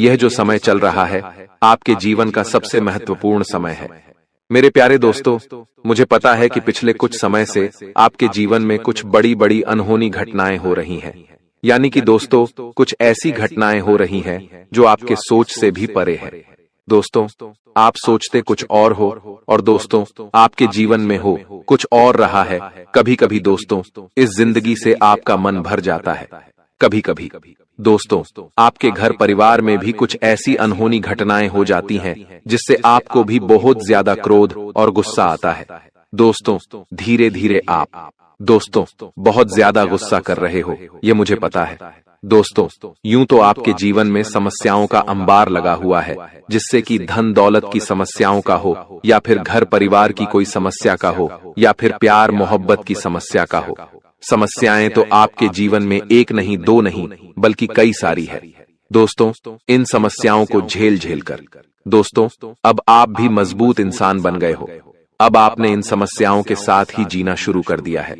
यह जो समय चल रहा है आपके जीवन का सबसे महत्वपूर्ण समय है। मेरे प्यारे दोस्तों, मुझे पता है कि पिछले कुछ समय से आपके जीवन में कुछ बड़ी बड़ी अनहोनी घटनाएं हो रही हैं। यानी कि दोस्तों, कुछ ऐसी घटनाएं हो रही हैं जो आपके सोच से भी परे है। दोस्तों, आप सोचते कुछ और हो और दोस्तों आपके जीवन में हो कुछ और रहा है। कभी कभी दोस्तों इस जिंदगी से आपका मन भर जाता है। कभी कभी दोस्तों आपके घर परिवार में भी कुछ ऐसी अनहोनी घटनाएं हो जाती हैं जिससे आपको भी बहुत ज्यादा क्रोध और गुस्सा आता है। दोस्तों धीरे धीरे आप दोस्तों बहुत ज्यादा गुस्सा कर रहे हो, ये मुझे पता है। दोस्तों यूं तो आपके जीवन में समस्याओं का अंबार लगा हुआ है, जिससे कि धन दौलत की समस्याओं का हो या फिर घर परिवार की कोई समस्या का हो या फिर प्यार मोहब्बत की समस्या का हो। समस्याएं तो आपके जीवन में एक नहीं दो नहीं बल्कि कई सारी है। दोस्तों इन समस्याओं को झेल झेल कर दोस्तों अब आप भी मजबूत इंसान बन गए हो। अब आपने इन समस्याओं के साथ ही जीना शुरू कर दिया है।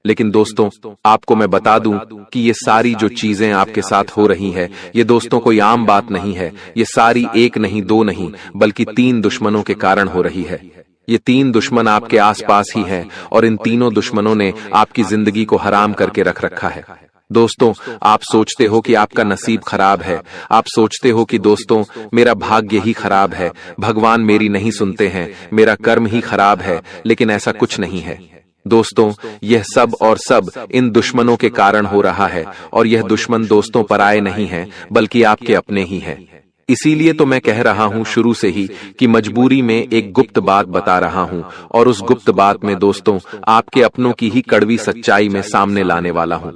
लेकिन दोस्तों आपको मैं बता दूं कि ये सारी जो चीजें आपके साथ हो रही है, ये दोस्तों कोई आम बात नहीं है। ये सारी एक नहीं दो नहीं बल्कि 3 दुश्मनों के कारण हो रही है। ये 3 दुश्मन आपके आसपास ही हैं और इन तीनों दुश्मनों ने आपकी जिंदगी को हराम करके रख रखा है। दोस्तों आप सोचते हो कि आपका नसीब खराब है। आप सोचते हो कि दोस्तों मेरा भाग्य ही खराब है, भगवान मेरी नहीं सुनते हैं, मेरा कर्म ही खराब है। लेकिन ऐसा कुछ नहीं है दोस्तों। यह सब और सब इन दुश्मनों के कारण हो रहा है और यह दुश्मन दोस्तों पराये नहीं हैं बल्कि आपके अपने ही हैं। इसीलिए तो मैं कह रहा हूं शुरू से ही कि मजबूरी में एक गुप्त बात बता रहा हूं और उस गुप्त बात में दोस्तों आपके अपनों की ही कड़वी सच्चाई में सामने लाने वाला हूं।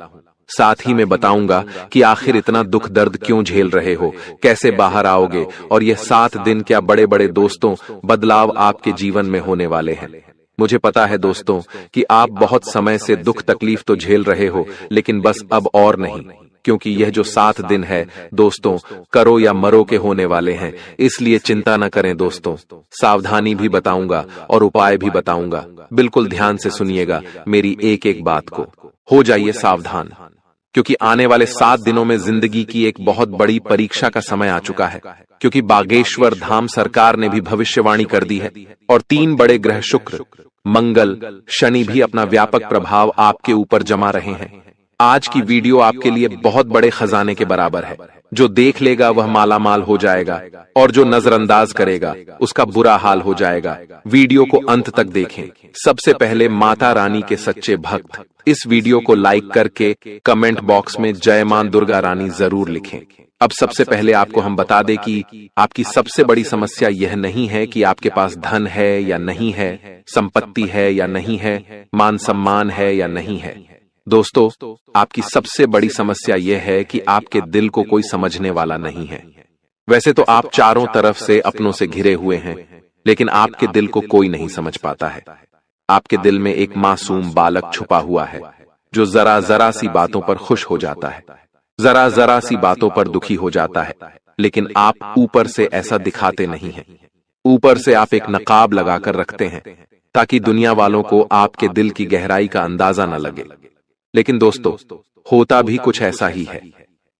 साथ ही मैं बताऊंगा कि आखिर इतना दुख दर्द क्यों झेल रहे हो, कैसे बाहर आओगे और यह 7 दिन क्या बड़े बड़े दोस्तों बदलाव आपके जीवन में होने वाले हैं। मुझे पता है दोस्तों कि आप बहुत समय से दुख तकलीफ तो झेल रहे हो, लेकिन बस अब और नहीं, क्योंकि यह जो 7 दिन है दोस्तों करो या मरो के होने वाले हैं। इसलिए चिंता न करें दोस्तों, सावधानी भी बताऊंगा और उपाय भी बताऊंगा। बिल्कुल ध्यान से सुनिएगा मेरी एक एक बात को। हो जाइए सावधान, क्योंकि आने वाले 7 दिनों में जिंदगी की एक बहुत बड़ी परीक्षा का समय आ चुका है। क्योंकि बागेश्वर धाम सरकार ने भी भविष्यवाणी कर दी है और 3 बड़े ग्रह शुक्र, मंगल, शनि भी अपना व्यापक प्रभाव आपके ऊपर जमा रहे हैं। आज की वीडियो आपके लिए बहुत बड़े खजाने के बराबर है। जो देख लेगा वह मालामाल हो जाएगा और जो नजरअंदाज करेगा उसका बुरा हाल हो जाएगा। वीडियो को अंत तक देखें। सबसे पहले माता रानी के सच्चे भक्त इस वीडियो को लाइक करके कमेंट बॉक्स में जय मां दुर्गा रानी जरूर लिखें। अब सबसे पहले आपको हम बता दें कि आपकी सबसे बड़ी समस्या यह नहीं है कि आपके पास धन है या नहीं है, संपत्ति है या नहीं है, मान सम्मान है या नहीं है। दोस्तों आपकी सबसे बड़ी समस्या यह है कि आपके दिल को कोई समझने वाला नहीं है। वैसे तो आप चारों तरफ से अपनों से घिरे हुए हैं, लेकिन आपके दिल को कोई नहीं समझ पाता है। आपके दिल में एक मासूम बालक छुपा हुआ है जो जरा जरा सी बातों पर खुश हो जाता है, जरा जरा सी बातों पर दुखी हो जाता है। लेकिन आप ऊपर से ऐसा दिखाते नहीं हैं। ऊपर से आप एक नकाब लगाकर रखते हैं ताकि दुनिया वालों को आपके दिल की गहराई का अंदाजा न लगे। लेकिन दोस्तों होता भी कुछ ऐसा ही है।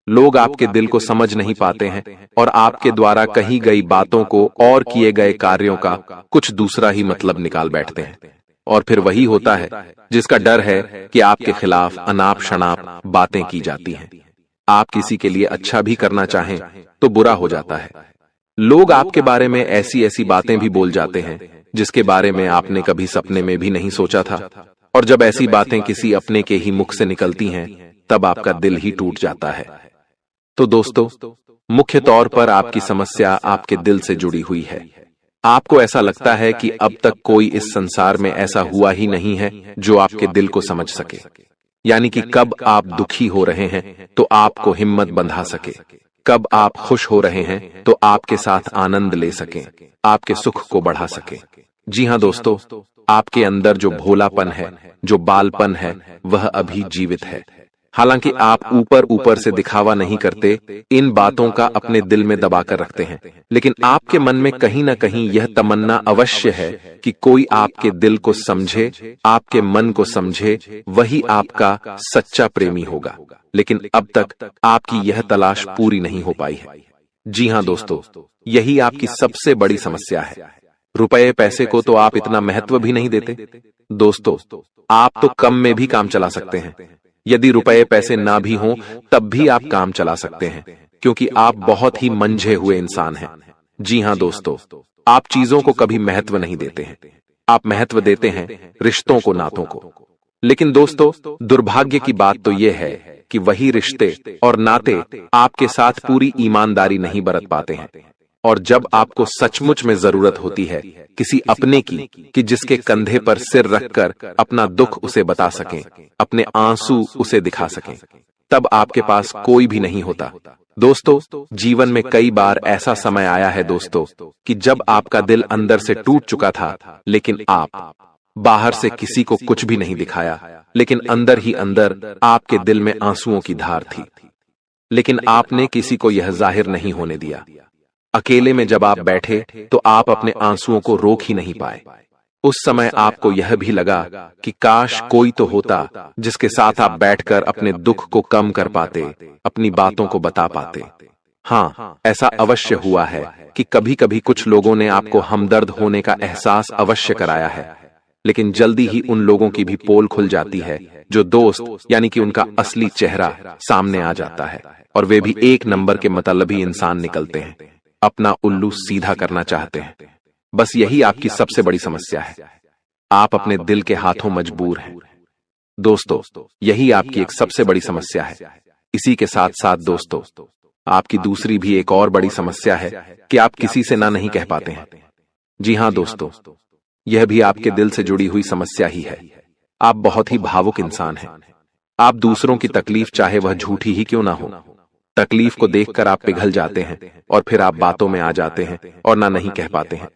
लोग आपके दिल को समझ नहीं पाते हैं और आपके द्वारा कही गई बातों को और किए गए कार्यों का कुछ दूसरा ही मतलब निकाल बैठते हैं। और फिर वही होता है जिसका डर है कि आपके खिलाफ अनाप शनाप बातें की जाती हैं। आप किसी के लिए अच्छा भी करना चाहें तो बुरा हो जाता है। लोग आपके बारे में ऐसी ऐसी बातें भी बोल जाते हैं जिसके बारे में आपने कभी सपने में भी नहीं सोचा था। और जब ऐसी बातें किसी अपने के ही मुख से निकलती हैं तब आपका दिल ही टूट जाता है। तो दोस्तों मुख्य तौर पर आपकी समस्या आपके दिल से जुड़ी हुई है। आपको ऐसा लगता है कि अब तक कोई इस संसार में ऐसा हुआ ही नहीं है जो आपके दिल को समझ सके। यानी कि कब आप दुखी हो रहे हैं तो आपको हिम्मत बंधा सके, कब आप खुश हो रहे हैं तो आपके साथ आनंद ले सके, आपके सुख को बढ़ा सके। जी हाँ दोस्तों, आपके अंदर जो भोलापन है, जो बालपन है, वह अभी जीवित है। हालांकि आप ऊपर ऊपर से दिखावा नहीं करते, इन बातों का अपने दिल में दबाकर रखते हैं, लेकिन आपके मन में कहीं ना कहीं यह तमन्ना अवश्य है कि कोई आपके दिल को समझे, आपके मन को समझे, वही आपका सच्चा प्रेमी होगा। लेकिन अब तक आपकी यह तलाश पूरी नहीं हो पाई है। जी हां दोस्तों, यही आपकी सबसे बड़ी समस्या है। रुपए पैसे को तो आप इतना महत्व भी नहीं देते। दोस्तों, आप तो कम में भी काम चला सकते हैं। यदि रुपए पैसे ना भी हों तब भी आप काम चला सकते हैं, क्योंकि आप बहुत ही मंझे हुए इंसान हैं। जी हां दोस्तों, आप चीजों को कभी महत्व नहीं देते हैं। आप महत्व देते हैं रिश्तों को, नातों को। लेकिन दोस्तों, दुर्भाग्य की बात तो यह है कि वही रिश्ते और नाते आपके साथ पूरी ईमानदारी नहीं बरत पाते हैं। और जब आपको सचमुच में जरूरत होती है किसी अपने की, कि जिसके कंधे पर सिर रखकर अपना दुख उसे बता सकें, अपने आंसू उसे दिखा सकें, तब आपके पास कोई भी नहीं होता। दोस्तों, जीवन में कई बार ऐसा समय आया है दोस्तों कि जब आपका दिल अंदर से टूट चुका था, लेकिन आप बाहर से किसी को कुछ भी नहीं दिखाया, लेकिन अंदर ही अंदर आपके दिल में आंसुओं की धार थी। लेकिन आपने किसी को यह जाहिर नहीं होने दिया। अकेले में जब आप बैठे तो आप अपने आंसुओं को रोक ही नहीं पाए। उस समय आपको यह भी लगा कि काश कोई तो होता जिसके साथ आप बैठकर अपने दुख को कम कर पाते, अपनी बातों को बता पाते। हाँ, ऐसा अवश्य हुआ है कि कभी कभी कुछ लोगों ने आपको हमदर्द होने का एहसास अवश्य कराया है, लेकिन जल्दी ही उन लोगों की भी पोल खुल जाती है जो दोस्त यानी कि उनका असली चेहरा सामने आ जाता है, और वे भी एक नंबर के मतलबी इंसान निकलते हैं, अपना उल्लू सीधा करना चाहते हैं। बस यही आपकी सबसे बड़ी समस्या है। आप अपने दिल के हाथों मजबूर हैं। दोस्तों, यही आपकी एक सबसे बड़ी समस्या है। इसी के साथ साथ दोस्तों, आपकी दूसरी भी एक और बड़ी समस्या है कि आप किसी से ना नहीं कह पाते हैं। जी हां दोस्तों, यह भी आपके दिल से जुड़ी हुई समस्या ही है। आप बहुत ही भावुक इंसान हैं। आप दूसरों की तकलीफ चाहे वह झूठी ही क्यों ना हो, तकलीफ को देखकर आप पिघल जाते हैं और फिर आप बातों में आ जाते हैं और ना नहीं कह पाते हैं।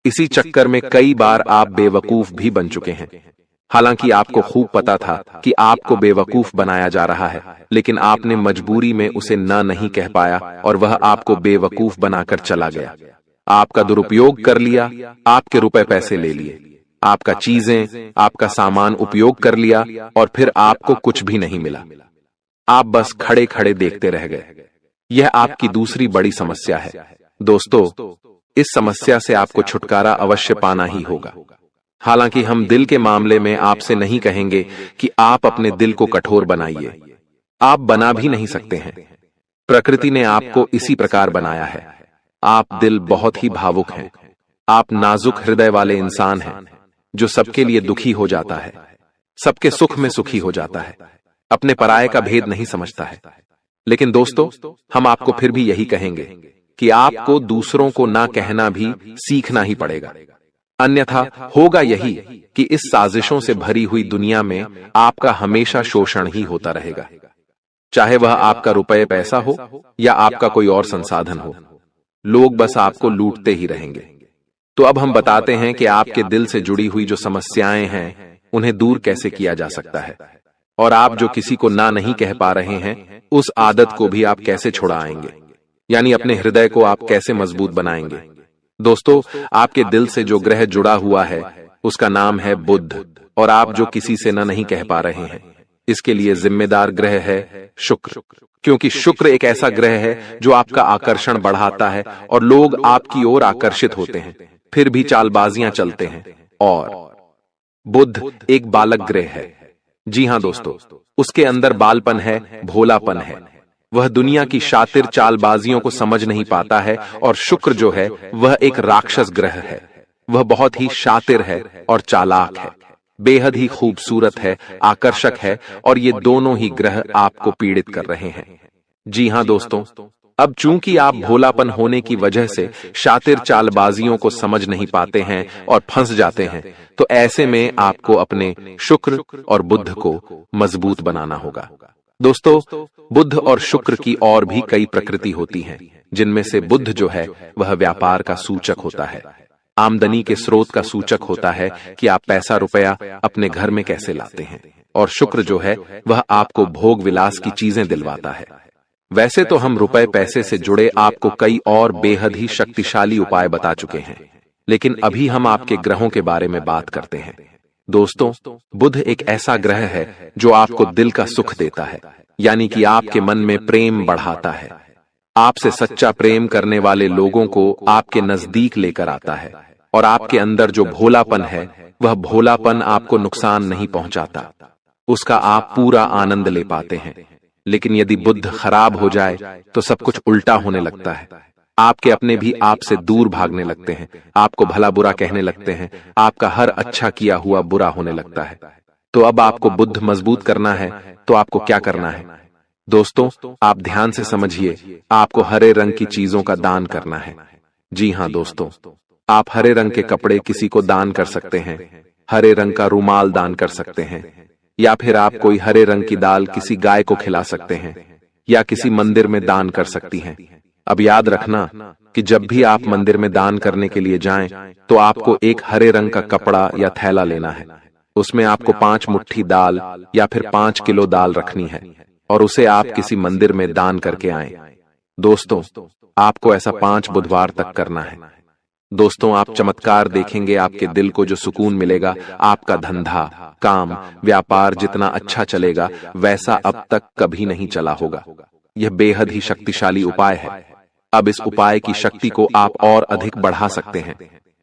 इसी चक्कर में कई बार आप बेवकूफ भी बन चुके हैं। हालांकि आपको खूब पता था कि आपको बेवकूफ बनाया जा रहा है, लेकिन आपने मजबूरी में उसे ना नहीं कह पाया और वह आपको बेवकूफ बनाकर चला गया। आपका दुरुपयोग कर लिया, आपके रुपए पैसे ले लिए, आपका चीजें, आपका सामान उपयोग कर लिया और फिर आपको कुछ भी नहीं मिला। आप बस खड़े खड़े देखते रह गए। यह आपकी दूसरी बड़ी समस्या है। दोस्तों, इस समस्या से आपको छुटकारा अवश्य पाना ही होगा। हालांकि हम दिल के मामले में आपसे नहीं कहेंगे कि आप अपने दिल को कठोर बनाइए। आप बना भी नहीं सकते हैं। प्रकृति ने आपको इसी प्रकार बनाया है। आप दिल बहुत ही भावुक हैं। आप नाजुक हृदय वाले इंसान हैं जो सबके लिए दुखी हो जाता है, सबके सुख में सुखी हो जाता है, अपने पराये का भेद नहीं समझता है। लेकिन दोस्तों, हम आपको फिर भी यही कहेंगे कि आपको दूसरों को ना कहना भी सीखना ही पड़ेगा। अन्यथा होगा यही कि इस साजिशों से भरी हुई दुनिया में आपका हमेशा शोषण ही होता रहेगा, चाहे वह आपका रुपये पैसा हो या आपका कोई और संसाधन हो। लोग बस आपको लूटते ही रहेंगे। तो अब हम बताते हैं कि आपके दिल से जुड़ी हुई जो समस्याएं हैं उन्हें दूर कैसे किया जा सकता है, और आप जो किसी को ना नहीं कह पा रहे हैं उस आदत को भी आप कैसे छुड़ाएंगे, यानी अपने हृदय को आप कैसे मजबूत बनाएंगे। दोस्तों, आपके दिल से जो ग्रह जुड़ा हुआ है उसका नाम है बुध, और आप जो किसी से ना नहीं कह पा रहे हैं इसके लिए जिम्मेदार ग्रह है शुक्र, क्योंकि शुक्र एक ऐसा ग्रह है जो आपका आकर्षण बढ़ाता है और लोग आपकी ओर आकर्षित होते हैं, फिर भी चालबाजियां चलते हैं। और बुध एक बालक ग्रह है। जी हां दोस्तों, उसके अंदर बालपन है, भोलापन है। वह दुनिया की शातिर चालबाजियों को समझ नहीं पाता है। और शुक्र जो है वह एक राक्षस ग्रह है। वह बहुत ही शातिर है और चालाक है, बेहद ही खूबसूरत है, आकर्षक है, और ये दोनों ही ग्रह आपको पीड़ित कर रहे हैं। जी हां दोस्तों, अब चूंकि आप भोलापन होने की वजह से शातिर चालबाजियों को समझ नहीं पाते हैं और फंस जाते हैं, तो ऐसे में आपको अपने शुक्र और बुध को मजबूत बनाना होगा। दोस्तों, बुध और शुक्र की और भी कई प्रकृति होती हैं, जिनमें से बुध जो है वह व्यापार का सूचक होता है, आमदनी के स्रोत का सूचक होता है कि आप पैसा रुपया अपने घर में कैसे लाते हैं, और शुक्र जो है वह आपको भोग विलास की चीजें दिलवाता है। वैसे तो हम रुपए पैसे से जुड़े आपको कई और बेहद ही शक्तिशाली उपाय बता चुके हैं, लेकिन अभी हम आपके ग्रहों के बारे में बात करते हैं। दोस्तों, बुध एक ऐसा ग्रह है जो आपको दिल का सुख देता है, यानी कि आपके मन में प्रेम बढ़ाता है। आपसे सच्चा प्रेम करने वाले लोगों को आपके नजदीक लेकर आता है और आपके अंदर जो भोलापन है वह भोलापन आपको नुकसान नहीं पहुंचाता, उसका आप पूरा आनंद ले पाते हैं। लेकिन यदि बुद्ध खराब हो जाए तो सब कुछ उल्टा होने लगता है। आपके अपने भी आपसे दूर भागने लगते हैं, आपको भला बुरा कहने लगते हैं, आपका हर अच्छा किया हुआ बुरा होने लगता है। तो अब आपको बुद्ध मजबूत करना है तो आपको क्या करना है? दोस्तों, आप ध्यान से समझिए, आपको हरे रंग की चीजों का दान करना है। जी हाँ दोस्तों, आप हरे रंग के कपड़े किसी को दान कर सकते हैं, हरे रंग का रुमाल दान कर सकते हैं, या फिर आप कोई हरे रंग की दाल किसी गाय को खिला सकते हैं, या किसी मंदिर में दान कर सकती हैं। अब याद रखना कि जब भी आप मंदिर में दान करने के लिए जाएं, तो आपको एक हरे रंग का कपड़ा या थैला लेना है। उसमें आपको 5 मुट्ठी दाल या फिर 5 किलो दाल रखनी है और उसे आप किसी मंदिर में दान करके आएं। दोस्तों, आपको ऐसा 5 बुधवार तक करना है। दोस्तों, आप चमत्कार देखेंगे, आपके दिल को जो सुकून मिलेगा, आपका धंधा, काम, व्यापार जितना अच्छा चलेगा वैसा अब तक कभी नहीं चला होगा। यह बेहद ही शक्तिशाली उपाय है। अब इस उपाय की शक्ति को आप और अधिक बढ़ा सकते हैं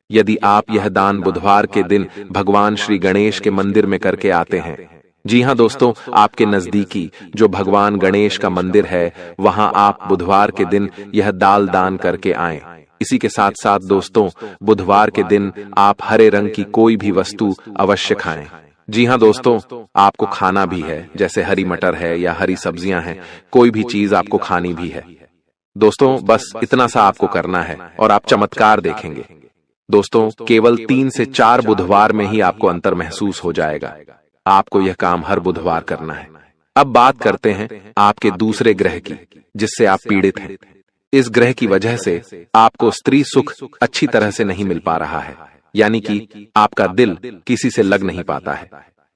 यदि आप यह दान बुधवार के दिन भगवान श्री गणेश के मंदिर में करके आते हैं। जी हाँ दोस्तों, आपके नजदीकी जो भगवान गणेश का मंदिर है वहां आप बुधवार के दिन यह दाल दान करके आएं। इसी के साथ साथ दोस्तों, बुधवार के दिन आप हरे रंग की कोई भी वस्तु अवश्य खाएं। जी हाँ दोस्तों, आपको खाना भी है, जैसे हरी मटर है या हरी सब्जियां हैं, कोई भी चीज आपको खानी भी है। दोस्तों, बस इतना सा आपको करना है और आप चमत्कार देखेंगे। दोस्तों, केवल 3 से 4 बुधवार में ही आपको अंतर महसूस हो जाएगा। आपको यह काम हर बुधवार करना है। अब बात करते हैं आपके दूसरे ग्रह की, जिससे आप पीड़ित हैं। इस ग्रह की वजह से आपको स्त्री सुख अच्छी तरह से नहीं मिल पा रहा है, यानी कि आपका दिल किसी से लग नहीं पाता है।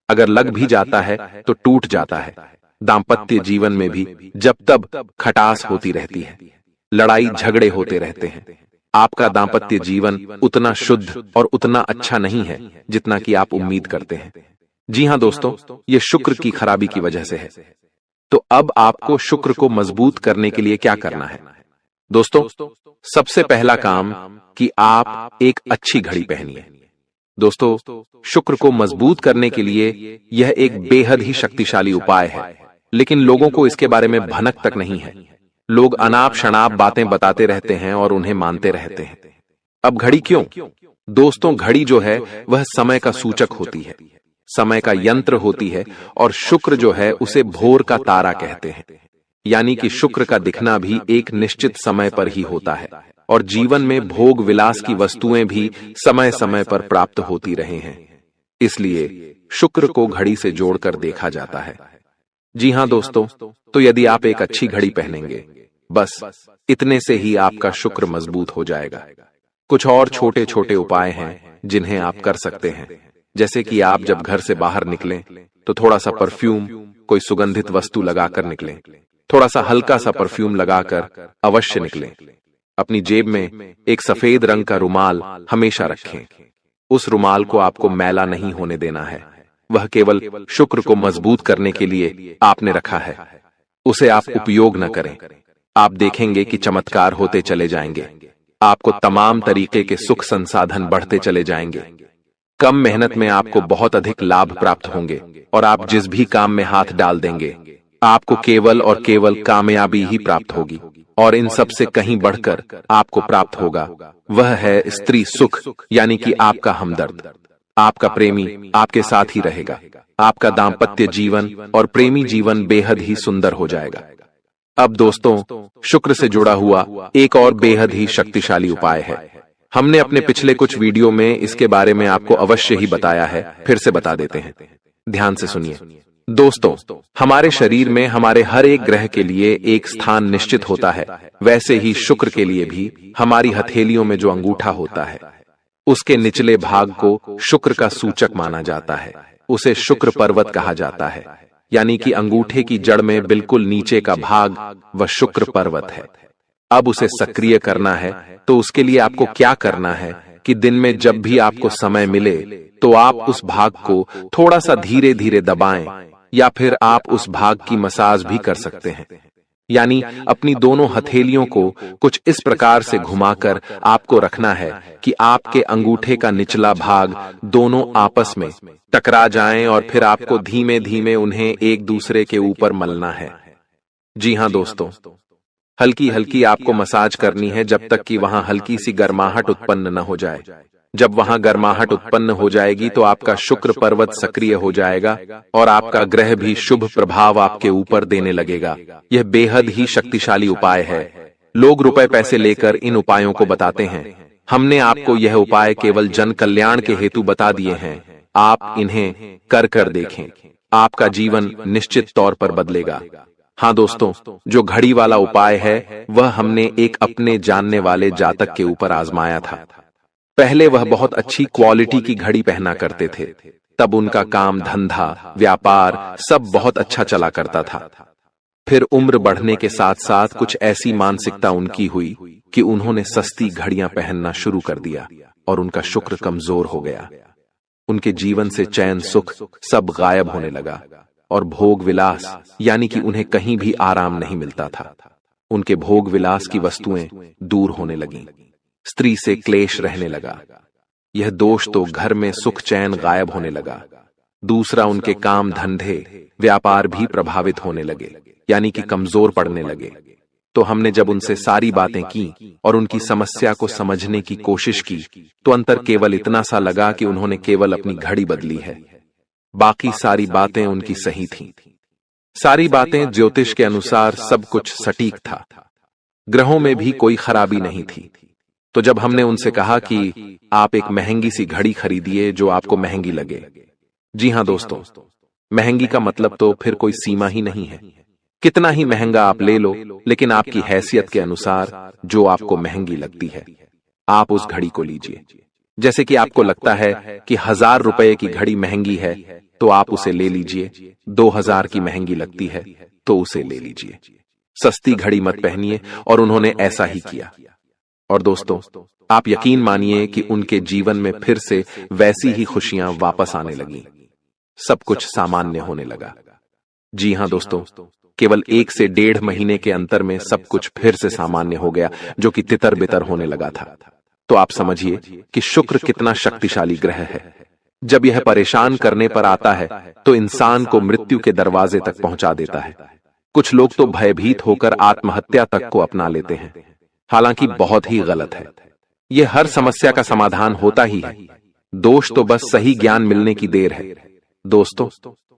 अगर लग भी जाता है तो टूट जाता है। दाम्पत्य जीवन में भी जब तब खटास होती रहती है, लड़ाई झगड़े होते रहते हैं। आपका दाम्पत्य जीवन उतना शुद्ध और उतना अच्छा नहीं है जितना कि आप उम्मीद करते हैं। जी हाँ दोस्तों, ये शुक्र की खराबी की वजह से है। तो अब आपको शुक्र को मजबूत करने के लिए क्या करना है? दोस्तों, सबसे पहला काम कि आप एक अच्छी घड़ी पहनिए। दोस्तों, शुक्र को मजबूत करने के लिए यह एक बेहद ही शक्तिशाली उपाय है, लेकिन लोगों को इसके बारे में भनक तक नहीं है। लोग अनाप शनाप बातें बताते रहते हैं और उन्हें मानते रहते हैं। अब घड़ी क्यों? दोस्तों, घड़ी जो है वह समय का सूचक होती है, समय का यंत्र होती है, और शुक्र जो है उसे भोर का तारा कहते हैं। यानी कि शुक्र का दिखना भी एक निश्चित समय पर ही होता है, और जीवन में भोग विलास की वस्तुएं भी समय समय पर प्राप्त होती रहे हैं। इसलिए शुक्र को घड़ी से जोड़कर देखा जाता है। जी हाँ दोस्तों, तो यदि आप एक अच्छी घड़ी पहनेंगे, बस इतने से ही आपका शुक्र मजबूत हो जाएगा। कुछ और छोटे छोटे उपाय हैं जिन्हें आप कर सकते हैं, जैसे कि आप जब घर से बाहर निकलें तो थोड़ा सा परफ्यूम, कोई सुगंधित वस्तु लगाकर निकलें। थोड़ा सा हल्का सा परफ्यूम लगाकर अवश्य निकलें। अपनी जेब में एक सफेद रंग का रुमाल हमेशा रखें। उस रुमाल को आपको मैला नहीं होने देना है, वह केवल शुक्र को मजबूत करने के लिए आपने रखा है। उसे आप उपयोग न करें। आप देखेंगे कि चमत्कार होते चले जाएंगे। आपको तमाम तरीके के सुख संसाधन बढ़ते चले जाएंगे। कम मेहनत में आपको बहुत अधिक लाभ प्राप्त होंगे, और आप जिस भी काम में हाथ डाल देंगे आपको केवल और केवल कामयाबी ही प्राप्त होगी। और इन सब से कहीं बढ़कर आपको प्राप्त होगा वह है स्त्री सुख, यानी कि आपका हमदर्द। आपका प्रेमी आपके साथ ही रहेगा। आपका दाम्पत्य जीवन और प्रेमी जीवन बेहद ही सुंदर हो जाएगा। अब दोस्तों, शुक्र से जुड़ा हुआ एक और बेहद ही शक्तिशाली उपाय है। हमने अपने पिछले कुछ वीडियो में इसके बारे में आपको अवश्य ही बताया है, फिर से बता देते हैं। ध्यान से सुनिए। दोस्तों, हमारे शरीर में हमारे हर एक ग्रह के लिए एक स्थान निश्चित होता है। वैसे ही शुक्र के लिए भी हमारी हथेलियों में जो अंगूठा होता है उसके निचले भाग को शुक्र का सूचक माना जाता है। उसे शुक्र पर्वत कहा जाता है, यानी कि अंगूठे की जड़ में बिल्कुल नीचे का भाग वह शुक्र पर्वत है। अब उसे सक्रिय करना है तो उसके लिए आपको क्या करना है कि दिन में जब भी आपको समय मिले तो आप उस भाग को थोड़ा सा धीरे धीरे दबाएं, या फिर आप उस भाग की मसाज भी कर सकते हैं। यानी अपनी दोनों हथेलियों को कुछ इस प्रकार से घुमाकर आपको रखना है कि आपके अंगूठे का निचला भाग दोनों आपस में टकरा जाएं और फिर आपको धीमे धीमे उन्हें एक दूसरे के ऊपर मलना है। जी हां दोस्तों, हल्की हल्की आपको मसाज करनी है जब तक कि वहां हल्की सी गर्माहट उत्पन्न न हो जाए। जब वहां गर्माहट उत्पन्न हो जाएगी तो आपका शुक्र पर्वत सक्रिय हो जाएगा और आपका ग्रह भी शुभ प्रभाव आपके ऊपर देने लगेगा। यह बेहद ही शक्तिशाली उपाय है। लोग रुपए पैसे लेकर इन उपायों को बताते हैं। हमने आपको यह उपाय केवल जन कल्याण के हेतु बता दिए हैं। आप इन्हें कर देखें, आपका जीवन निश्चित तौर पर बदलेगा। हाँ दोस्तों, जो घड़ी वाला उपाय है वह हमने एक अपने जानने वाले जातक के ऊपर आजमाया था। पहले वह बहुत अच्छी क्वालिटी की घड़ी पहना करते थे, तब उनका काम धंधा व्यापार सब बहुत अच्छा चला करता था। फिर उम्र बढ़ने के साथ साथ कुछ ऐसी मानसिकता उनकी हुई कि उन्होंने सस्ती घड़ियां पहनना शुरू कर दिया और उनका शुक्र कमजोर हो गया। उनके जीवन से चैन सुख सब गायब होने लगा और भोग विलास यानी कि उन्हें कहीं भी आराम नहीं मिलता था। उनके भोग विलास की वस्तुएं दूर होने लगीं। स्त्री से क्लेश रहने लगा। यह दोष तो घर में सुख चैन गायब होने लगा। दूसरा, उनके काम धंधे व्यापार भी प्रभावित होने लगे, यानी कि कमजोर पड़ने लगे। तो हमने जब उनसे सारी बातें की और उनकी समस्या को समझने की कोशिश की तो अंतर केवल इतना सा लगा कि उन्होंने केवल अपनी घड़ी बदली है, बाकी सारी बातें उनकी सही थीं। सारी बातें ज्योतिष के अनुसार सब कुछ सटीक था। ग्रहों में भी कोई खराबी नहीं थी। तो जब हमने उनसे कहा कि आप एक महंगी सी घड़ी खरीदिए जो आपको महंगी लगे। जी हां दोस्तों, महंगी का मतलब तो फिर कोई सीमा ही नहीं है। कितना ही महंगा आप ले लो, लेकिन आपकी हैसियत के अनुसार जो आपको महंगी लगती है आप उस घड़ी को लीजिए। जैसे कि आपको लगता है कि 1000 रुपए की घड़ी महंगी है तो आप उसे ले लीजिए। 2000 की महंगी लगती है तो उसे ले लीजिए। सस्ती घड़ी मत पहनिए, और उन्होंने ऐसा ही किया। और दोस्तों, आप यकीन मानिए कि उनके जीवन में फिर से वैसी ही खुशियां वापस आने लगीं। सब कुछ सामान्य होने लगा। जी हां दोस्तों, केवल 1 से 1.5 महीने के अंतर में सब कुछ फिर से सामान्य हो गया, जो कि तितर बितर होने लगा था। तो आप समझिए कि शुक्र कितना शक्तिशाली ग्रह है। जब यह परेशान करने पर आता है तो इंसान को मृत्यु के दरवाजे तक पहुंचा देता है। कुछ लोग तो भयभीत होकर आत्महत्या तक को अपना लेते हैं, हालांकि बहुत ही गलत है। यह हर समस्या का समाधान होता ही है। दोष तो बस सही ज्ञान मिलने की देर है। दोस्तों,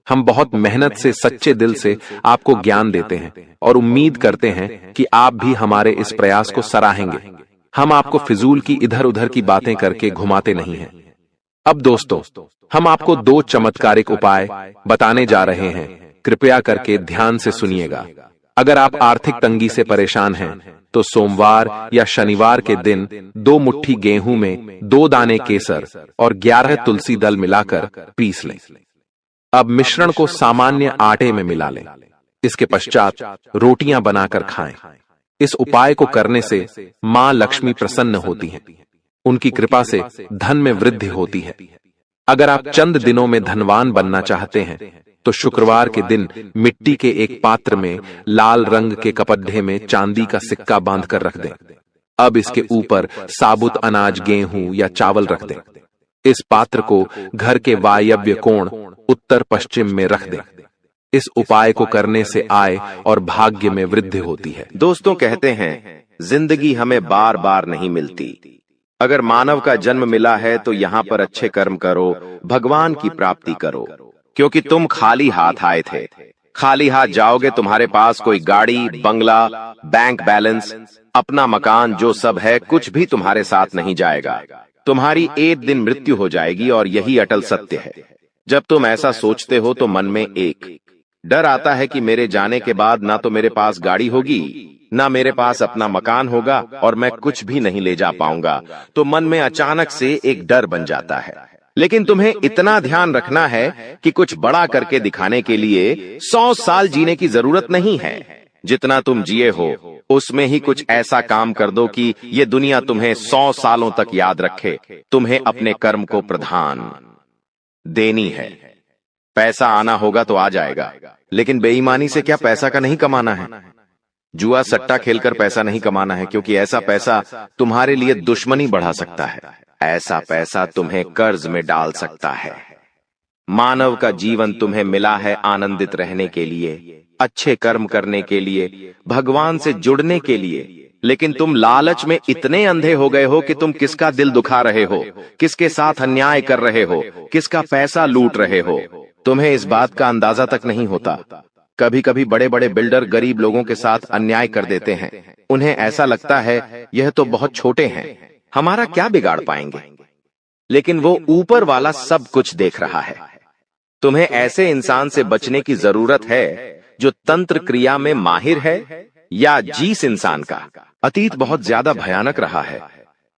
हम बहुत मेहनत से सच्चे दिल से आपको ज्ञान देते हैं और उम्मीद करते हैं कि आप भी हमारे इस प्रयास को सराहेंगे। हम आपको फिजूल की इधर उधर की बातें करके घुमाते नहीं हैं। अब दोस्तों, हम आपको 2 चमत्कारिक उपाय बताने जा रहे हैं। कृपया करके ध्यान से सुनिएगा। अगर आप आर्थिक तंगी से परेशान हैं तो सोमवार या शनिवार के दिन 2 मुट्ठी गेहूं में 2 दाने केसर और 11 तुलसी दल मिलाकर पीस लें। अब मिश्रण को सामान्य आटे में मिला लें। इसके पश्चात रोटियां बनाकर खाएं। इस उपाय को करने से मां लक्ष्मी प्रसन्न होती हैं। उनकी कृपा से धन में वृद्धि होती है। अगर आप चंद दिनों में धनवान बनना चाहते हैं तो शुक्रवार के दिन मिट्टी के एक पात्र में लाल रंग के कपड्ढे में चांदी का सिक्का बांधकर रख दें। अब इसके ऊपर साबुत अनाज गेहूं या चावल रख दें। इस पात्र को घर के वायव्य कोण उत्तर पश्चिम में रख दें। इस उपाय को करने से आय और भाग्य में वृद्धि होती है। दोस्तों, कहते हैं जिंदगी हमें बार बार नहीं मिलती। अगर मानव का जन्म मिला है तो यहाँ पर अच्छे कर्म करो, भगवान की प्राप्ति करो, क्योंकि तुम खाली हाथ आए थे। खाली हाथ जाओगे, तुम्हारे पास कोई गाड़ी, बंगला, बैंक बैलेंस, अपना मकान जो सब है कुछ भी तुम्हारे साथ नहीं जाएगा। तुम्हारी एक दिन मृत्यु हो जाएगी और यही अटल सत्य है। जब तुम ऐसा सोचते हो तो मन में एक डर आता है कि मेरे जाने के बाद ना तो मेरे पास गाड़ी होगी, ना मेरे पास अपना मकान होगा और मैं कुछ भी नहीं ले जा पाऊंगा। तो मन में अचानक से एक डर बन जाता है। लेकिन तुम्हें इतना ध्यान रखना है कि कुछ बड़ा करके दिखाने के लिए 100 साल जीने की जरूरत नहीं है। जितना तुम जिए हो उसमें ही कुछ ऐसा काम कर दो कि ये दुनिया तुम्हें 100 सालों तक याद रखे। तुम्हें अपने कर्म को प्रधान देनी है। पैसा आना होगा तो आ जाएगा, लेकिन बेईमानी से क्या पैसा का नहीं कमाना है। जुआ सट्टा खेलकर पैसा नहीं कमाना है, क्योंकि ऐसा पैसा तुम्हारे लिए दुश्मनी बढ़ा सकता है। ऐसा पैसा तुम्हें कर्ज में डाल सकता है। मानव का जीवन तुम्हें मिला है आनंदित रहने के लिए, अच्छे कर्म करने के लिए, भगवान से जुड़ने के लिए, लेकिन तुम लालच में इतने अंधे हो गए हो कि तुम किसका दिल दुखा रहे हो, किसके साथ अन्याय कर रहे हो, किसका पैसा लूट रहे हो, तुम्हें इस बात का अंदाजा तक नहीं होता। कभी कभी बड़े बड़े बिल्डर गरीब लोगों के साथ अन्याय कर देते हैं। उन्हें ऐसा लगता है यह तो बहुत छोटे हैं, हमारा क्या बिगाड़ पाएंगे, लेकिन वो ऊपर वाला सब कुछ देख रहा है। तुम्हें ऐसे इंसान से बचने की जरूरत है जो तंत्र क्रिया में माहिर है, या जिस इंसान का अतीत बहुत ज्यादा भयानक रहा है,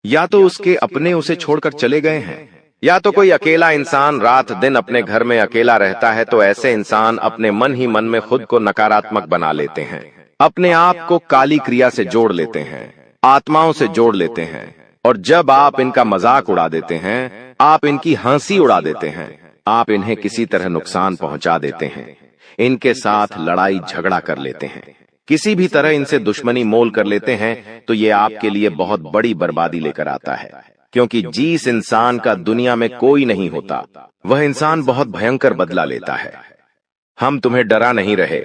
या तो उसके अपने उसे छोड़कर चले गए हैं, या तो कोई अकेला इंसान रात दिन अपने घर में अकेला रहता है। तो ऐसे इंसान अपने मन ही मन में खुद को नकारात्मक बना लेते हैं, अपने आप को काली क्रिया से जोड़ लेते हैं, आत्माओं से जोड़ लेते हैं, और जब आप इनका मजाक उड़ा देते हैं, आप इनकी हंसी उड़ा देते हैं, आप इन्हें किसी तरह नुकसान पहुंचा देते हैं, इनके साथ लड़ाई झगड़ा कर लेते हैं, किसी भी तरह इनसे दुश्मनी मोल कर लेते हैं, तो ये आपके लिए बहुत बड़ी बर्बादी लेकर आता है। क्योंकि जिस इंसान का दुनिया में कोई नहीं होता, वह इंसान बहुत भयंकर बदला लेता है। हम तुम्हें डरा नहीं रहे,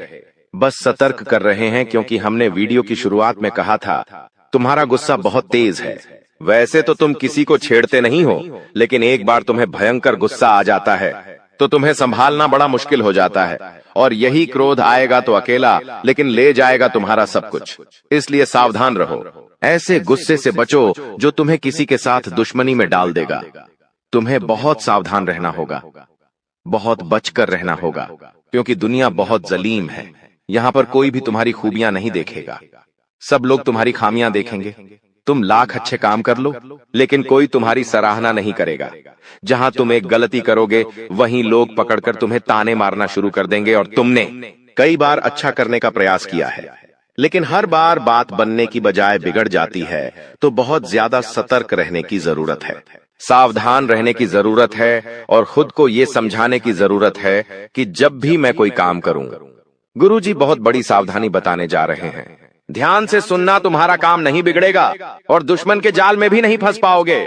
बस सतर्क कर रहे हैं, क्योंकि हमने वीडियो की शुरुआत में कहा था तुम्हारा गुस्सा बहुत तेज है। वैसे तो तुम किसी को छेड़ते नहीं हो, लेकिन एक बार तुम्हें भयंकर गुस्सा आ जाता है तो तुम्हें संभालना बड़ा मुश्किल हो जाता है, और यही क्रोध आएगा तो अकेला, लेकिन ले जाएगा तुम्हारा सब कुछ। इसलिए सावधान रहो, ऐसे गुस्से से बचो जो तुम्हें किसी के साथ दुश्मनी में डाल देगा। तुम्हें बहुत सावधान रहना होगा, बहुत बचकर रहना होगा, क्योंकि दुनिया बहुत जलीम है। यहाँ पर कोई भी तुम्हारी खूबियां नहीं देखेगा, सब लोग तुम्हारी खामियां देखेंगे। तुम लाख अच्छे काम कर लो, लेकिन कोई तुम्हारी सराहना नहीं करेगा। जहां तुम एक गलती करोगे, वहीं लोग पकड़कर तुम्हें ताने मारना शुरू कर देंगे। और तुमने कई बार अच्छा करने का प्रयास किया है, लेकिन हर बार बात बनने की बजाय बिगड़ जाती है। तो बहुत ज्यादा सतर्क रहने की जरूरत है, सावधान रहने की जरूरत है, और खुद को ये समझाने की जरूरत है कि जब भी मैं कोई काम करूं, गुरुजी बहुत बड़ी सावधानी बताने जा रहे हैं। ध्यान से सुनना, तुम्हारा काम नहीं बिगड़ेगा और दुश्मन के जाल में भी नहीं फंस पाओगे।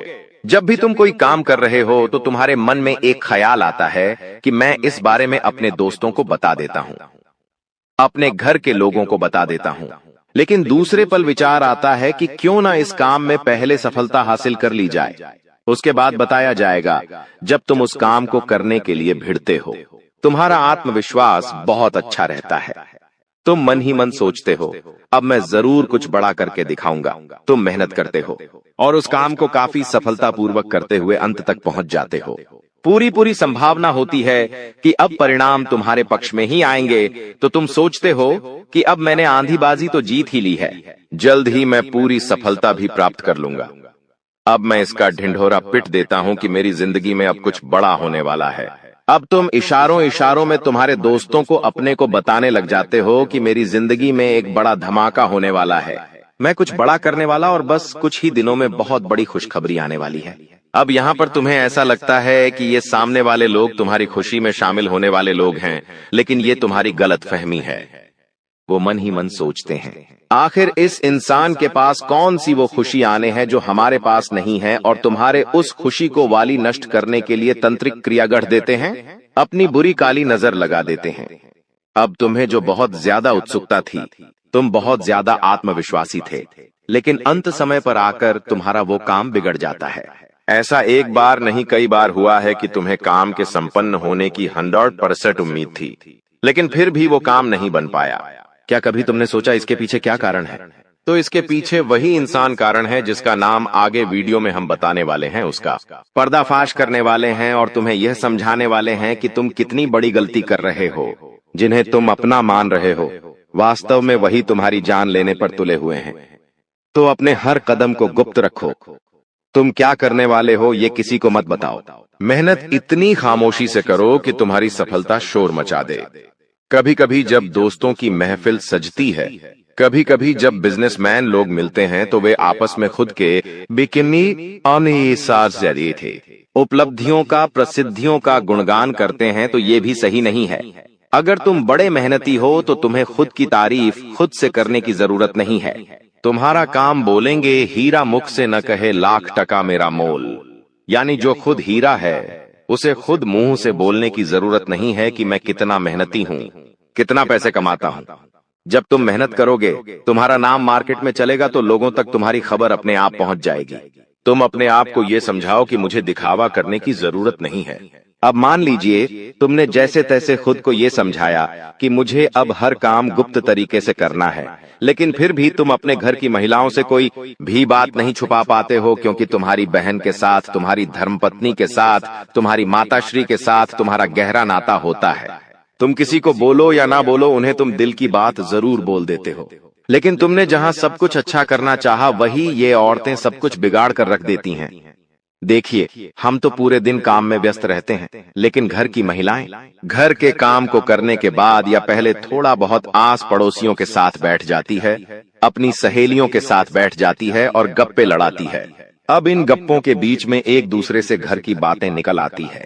जब भी तुम कोई काम कर रहे हो तो तुम्हारे मन में एक ख्याल आता है कि मैं इस बारे में अपने दोस्तों को बता देता हूं, अपने घर के लोगों को बता देता हूं, लेकिन दूसरे पल विचार आता है कि क्यों ना इस काम में पहले सफलता हासिल कर ली जाए, उसके बाद बताया जाएगा। जब तुम उस काम को करने के लिए भिड़ते हो, तुम्हारा आत्मविश्वास बहुत अच्छा रहता है। तुम मन ही मन सोचते हो, अब मैं जरूर कुछ बड़ा करके दिखाऊंगा। तुम मेहनत करते हो और उस काम को काफी सफलतापूर्वक करते हुए अंत तक पहुंच जाते हो। पूरी संभावना होती है कि अब परिणाम तुम्हारे पक्ष में ही आएंगे, तो तुम सोचते हो कि अब मैंने आंधीबाजी तो जीत ही ली है, जल्द ही मैं पूरी सफलता भी प्राप्त कर लूंगा। अब मैं इसका ढिंढोरा पिट देता हूं कि मेरी जिंदगी में अब कुछ बड़ा होने वाला है। अब तुम इशारों में तुम्हारे दोस्तों को अपने को बताने लग जाते हो कि मेरी जिंदगी में एक बड़ा धमाका होने वाला है, मैं कुछ बड़ा करने वाला, और बस कुछ ही दिनों में बहुत बड़ी खुशखबरी आने वाली है। अब यहाँ पर तुम्हें ऐसा लगता है कि ये सामने वाले लोग तुम्हारी खुशी में शामिल होने वाले लोग हैं, लेकिन ये तुम्हारी गलतफहमी है। वो मन ही मन सोचते हैं, आखिर इस इंसान के पास कौन सी वो खुशी आने हैं जो हमारे पास नहीं है, और तुम्हारे उस खुशी को वाली नष्ट करने के लिए तंत्रिक क्रिया गढ़ देते हैं, अपनी बुरी काली नजर लगा देते हैं। अब तुम्हें जो बहुत ज्यादा उत्सुकता थी, तुम बहुत ज्यादा आत्मविश्वासी थे, लेकिन अंत समय पर आकर तुम्हारा वो काम बिगड़ जाता है। ऐसा एक बार नहीं कई बार हुआ है कि तुम्हें काम के संपन्न होने की 100% उम्मीद थी, लेकिन फिर भी वो काम नहीं बन पाया। क्या कभी तुमने सोचा इसके पीछे क्या कारण है? तो इसके पीछे वही इंसान कारण है जिसका नाम आगे वीडियो में हम बताने वाले हैं। उसका पर्दाफाश करने वाले हैं और तुम्हें यह समझाने वाले हैं कि तुम कितनी बड़ी गलती कर रहे हो। जिन्हें तुम अपना मान रहे हो, वास्तव में वही तुम्हारी जान लेने पर तुले हुए हैं। तो अपने हर कदम को गुप्त रखो। तुम क्या करने वाले हो ये किसी को मत बताओ। मेहनत इतनी खामोशी से करो कि तुम्हारी सफलता शोर मचा दे। कभी कभी जब दोस्तों की महफिल सजती है, कभी कभी जब बिजनेसमैन लोग मिलते हैं, तो वे आपस में खुद के बिकिनी उपलब्धियों का, प्रसिद्धियों का गुणगान करते हैं। तो ये भी सही नहीं है। अगर तुम बड़े मेहनती हो तो तुम्हें खुद की तारीफ खुद से करने की जरूरत नहीं है। तुम्हारा काम बोलेंगे हीरा मुख से न कहे लाख टका मेरा मोल। यानी जो खुद हीरा है उसे खुद मुंह से बोलने की जरूरत नहीं है कि मैं कितना मेहनती हूं, कितना पैसे कमाता हूं। जब तुम मेहनत करोगे तुम्हारा नाम मार्केट में चलेगा तो लोगों तक तुम्हारी खबर अपने आप पहुंच जाएगी। तुम अपने आप को यह समझाओ कि मुझे दिखावा करने की जरूरत नहीं है। अब मान लीजिए तुमने जैसे तैसे खुद को यह समझाया कि मुझे अब हर काम गुप्त तरीके से करना है, लेकिन फिर भी तुम अपने घर की महिलाओं से कोई भी बात नहीं छुपा पाते हो, क्योंकि तुम्हारी बहन के साथ, तुम्हारी धर्मपत्नी के साथ, तुम्हारी माताश्री के साथ तुम्हारा गहरा नाता होता है। तुम किसी को बोलो या ना बोलो, उन्हें तुम दिल की बात जरूर बोल देते हो। लेकिन तुमने जहां सब कुछ अच्छा करना चाहा वही ये औरतें सब कुछ बिगाड़ कर रख देती हैं। देखिए, हम तो पूरे दिन काम में व्यस्त रहते हैं, लेकिन घर की महिलाएं घर के काम को करने के बाद या पहले थोड़ा बहुत आस पड़ोसियों के साथ बैठ जाती है, अपनी सहेलियों के साथ बैठ जाती है और गप्पे लड़ाती है। अब इन गप्पों के बीच में एक दूसरे से घर की बातें निकल आती है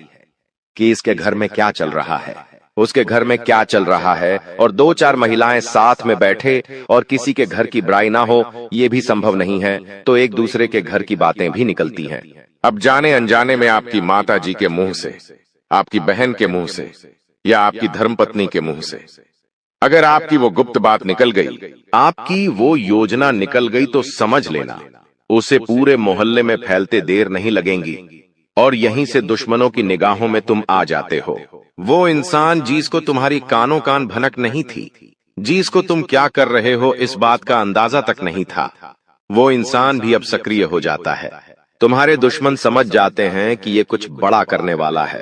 कि इसके घर में क्या चल रहा है, उसके घर में क्या चल रहा है, और दो चार महिलाएं साथ में बैठे और किसी के घर की बुराई ना हो ये भी संभव नहीं है, तो एक दूसरे के घर की बातें भी निकलती हैं। अब जाने अनजाने में आपकी माता जी के मुंह से, आपकी बहन के मुंह से या आपकी धर्मपत्नी के मुंह से अगर आपकी वो गुप्त बात निकल गई, आपकी वो योजना निकल गई, तो समझ लेना उसे पूरे मोहल्ले में फैलते देर नहीं लगेंगी और यहीं से दुश्मनों की निगाहों में तुम आ जाते हो। वो इंसान जिसको तुम्हारी कानों कान भनक नहीं थी, जिसको तुम क्या कर रहे हो इस बात का अंदाजा तक नहीं था, वो इंसान भी अब सक्रिय हो जाता है। तुम्हारे दुश्मन समझ जाते हैं कि ये कुछ बड़ा करने वाला है।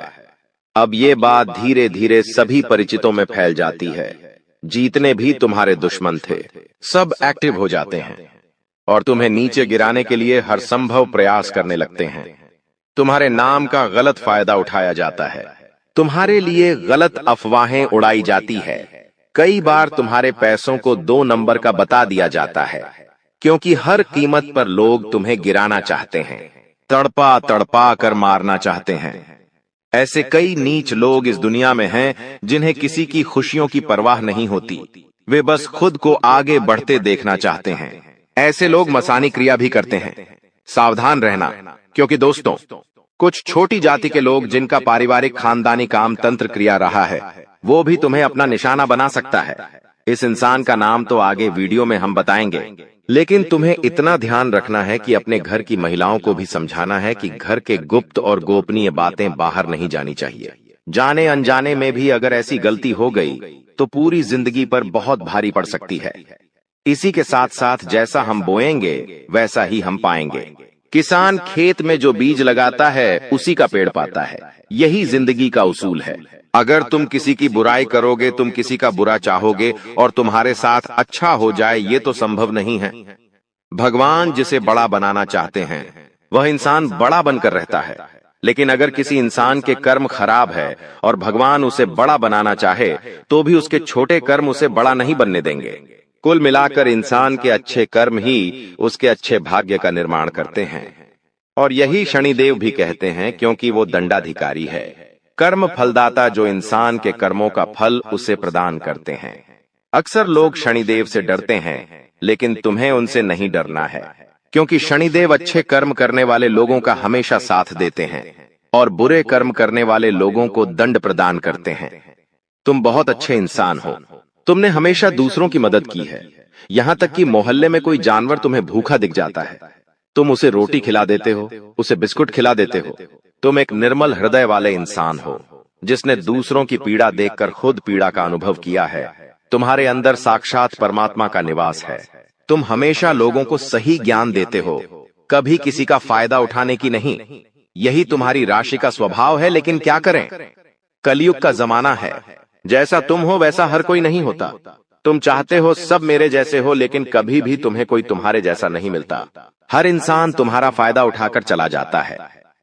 अब ये बात धीरे धीरे सभी परिचितों में फैल जाती है। जीतने भी तुम्हारे दुश्मन थे, सब एक्टिव हो जाते हैं और तुम्हें नीचे गिराने के लिए हर संभव प्रयास करने लगते हैं। तुम्हारे नाम का गलत फायदा उठाया जाता है, तुम्हारे लिए गलत अफवाहें उड़ाई जाती है। कई बार तुम्हारे पैसों को 2 नंबर का बता दिया जाता है, क्योंकि हर कीमत पर लोग तुम्हें गिराना चाहते हैं, तड़पा तड़पा कर मारना चाहते हैं। ऐसे कई नीच लोग इस दुनिया में हैं जिन्हें किसी की खुशियों की परवाह नहीं होती, वे बस खुद को आगे बढ़ते देखना चाहते हैं। ऐसे लोग मसानी क्रिया भी करते हैं। सावधान रहना, क्योंकि दोस्तों कुछ छोटी जाति के लोग जिनका पारिवारिक खानदानी काम तंत्र क्रिया रहा है, वो भी तुम्हें अपना निशाना बना सकता है। इस इंसान का नाम तो आगे वीडियो में हम बताएंगे, लेकिन तुम्हें इतना ध्यान रखना है कि अपने घर की महिलाओं को भी समझाना है कि घर के गुप्त और गोपनीय बातें बाहर नहीं जानी चाहिए। जाने अनजाने में भी अगर ऐसी गलती हो गई तो पूरी जिंदगी पर बहुत भारी पड़ सकती है। इसी के साथ साथ जैसा हम बोएंगे वैसा ही हम पाएंगे। किसान खेत में जो बीज लगाता है उसी का पेड़ पाता है, यही जिंदगी का उसूल है। अगर तुम किसी की बुराई करोगे, तुम किसी का बुरा चाहोगे और तुम्हारे साथ अच्छा हो जाए, ये तो संभव नहीं है। भगवान जिसे बड़ा बनाना चाहते हैं वह इंसान बड़ा बनकर रहता है, लेकिन अगर किसी इंसान के कर्म खराब है और भगवान उसे बड़ा बनाना चाहे तो भी उसके छोटे कर्म उसे बड़ा नहीं बनने देंगे। कुल मिलाकर इंसान के अच्छे कर्म ही उसके अच्छे भाग्य का निर्माण करते हैं, और यही शनिदेव भी कहते हैं, क्योंकि वो दंडाधिकारी है, कर्म फलदाता, जो इंसान के कर्मों का फल उसे प्रदान करते हैं। अक्सर लोग शनिदेव से डरते हैं, लेकिन तुम्हें उनसे नहीं डरना है, क्योंकि शनिदेव अच्छे कर्म करने वाले लोगों का हमेशा साथ देते हैं और बुरे कर्म करने वाले लोगों को दंड प्रदान करते हैं। तुम बहुत अच्छे इंसान हो, तुमने हमेशा दूसरों की मदद की है। यहाँ तक कि मोहल्ले में कोई जानवर तुम्हें भूखा दिख जाता है, तुम उसे रोटी खिला देते हो, उसे बिस्कुट खिला देते हो। तुम एक निर्मल हृदय वाले इंसान हो, जिसने दूसरों की पीड़ा देखकर खुद पीड़ा का अनुभव किया है। तुम्हारे अंदर साक्षात परमात्मा का निवास है। तुम हमेशा लोगों को सही ज्ञान देते हो, कभी किसी का फायदा उठाने की नहीं। यही तुम्हारी राशि का स्वभाव है, लेकिन क्या करें, कलयुग का जमाना है। जैसा तुम हो वैसा हर कोई नहीं होता। तुम चाहते हो सब मेरे जैसे हो, लेकिन कभी भी तुम्हें कोई तुम्हारे जैसा नहीं मिलता। हर इंसान तुम्हारा फायदा उठाकर चला जाता है,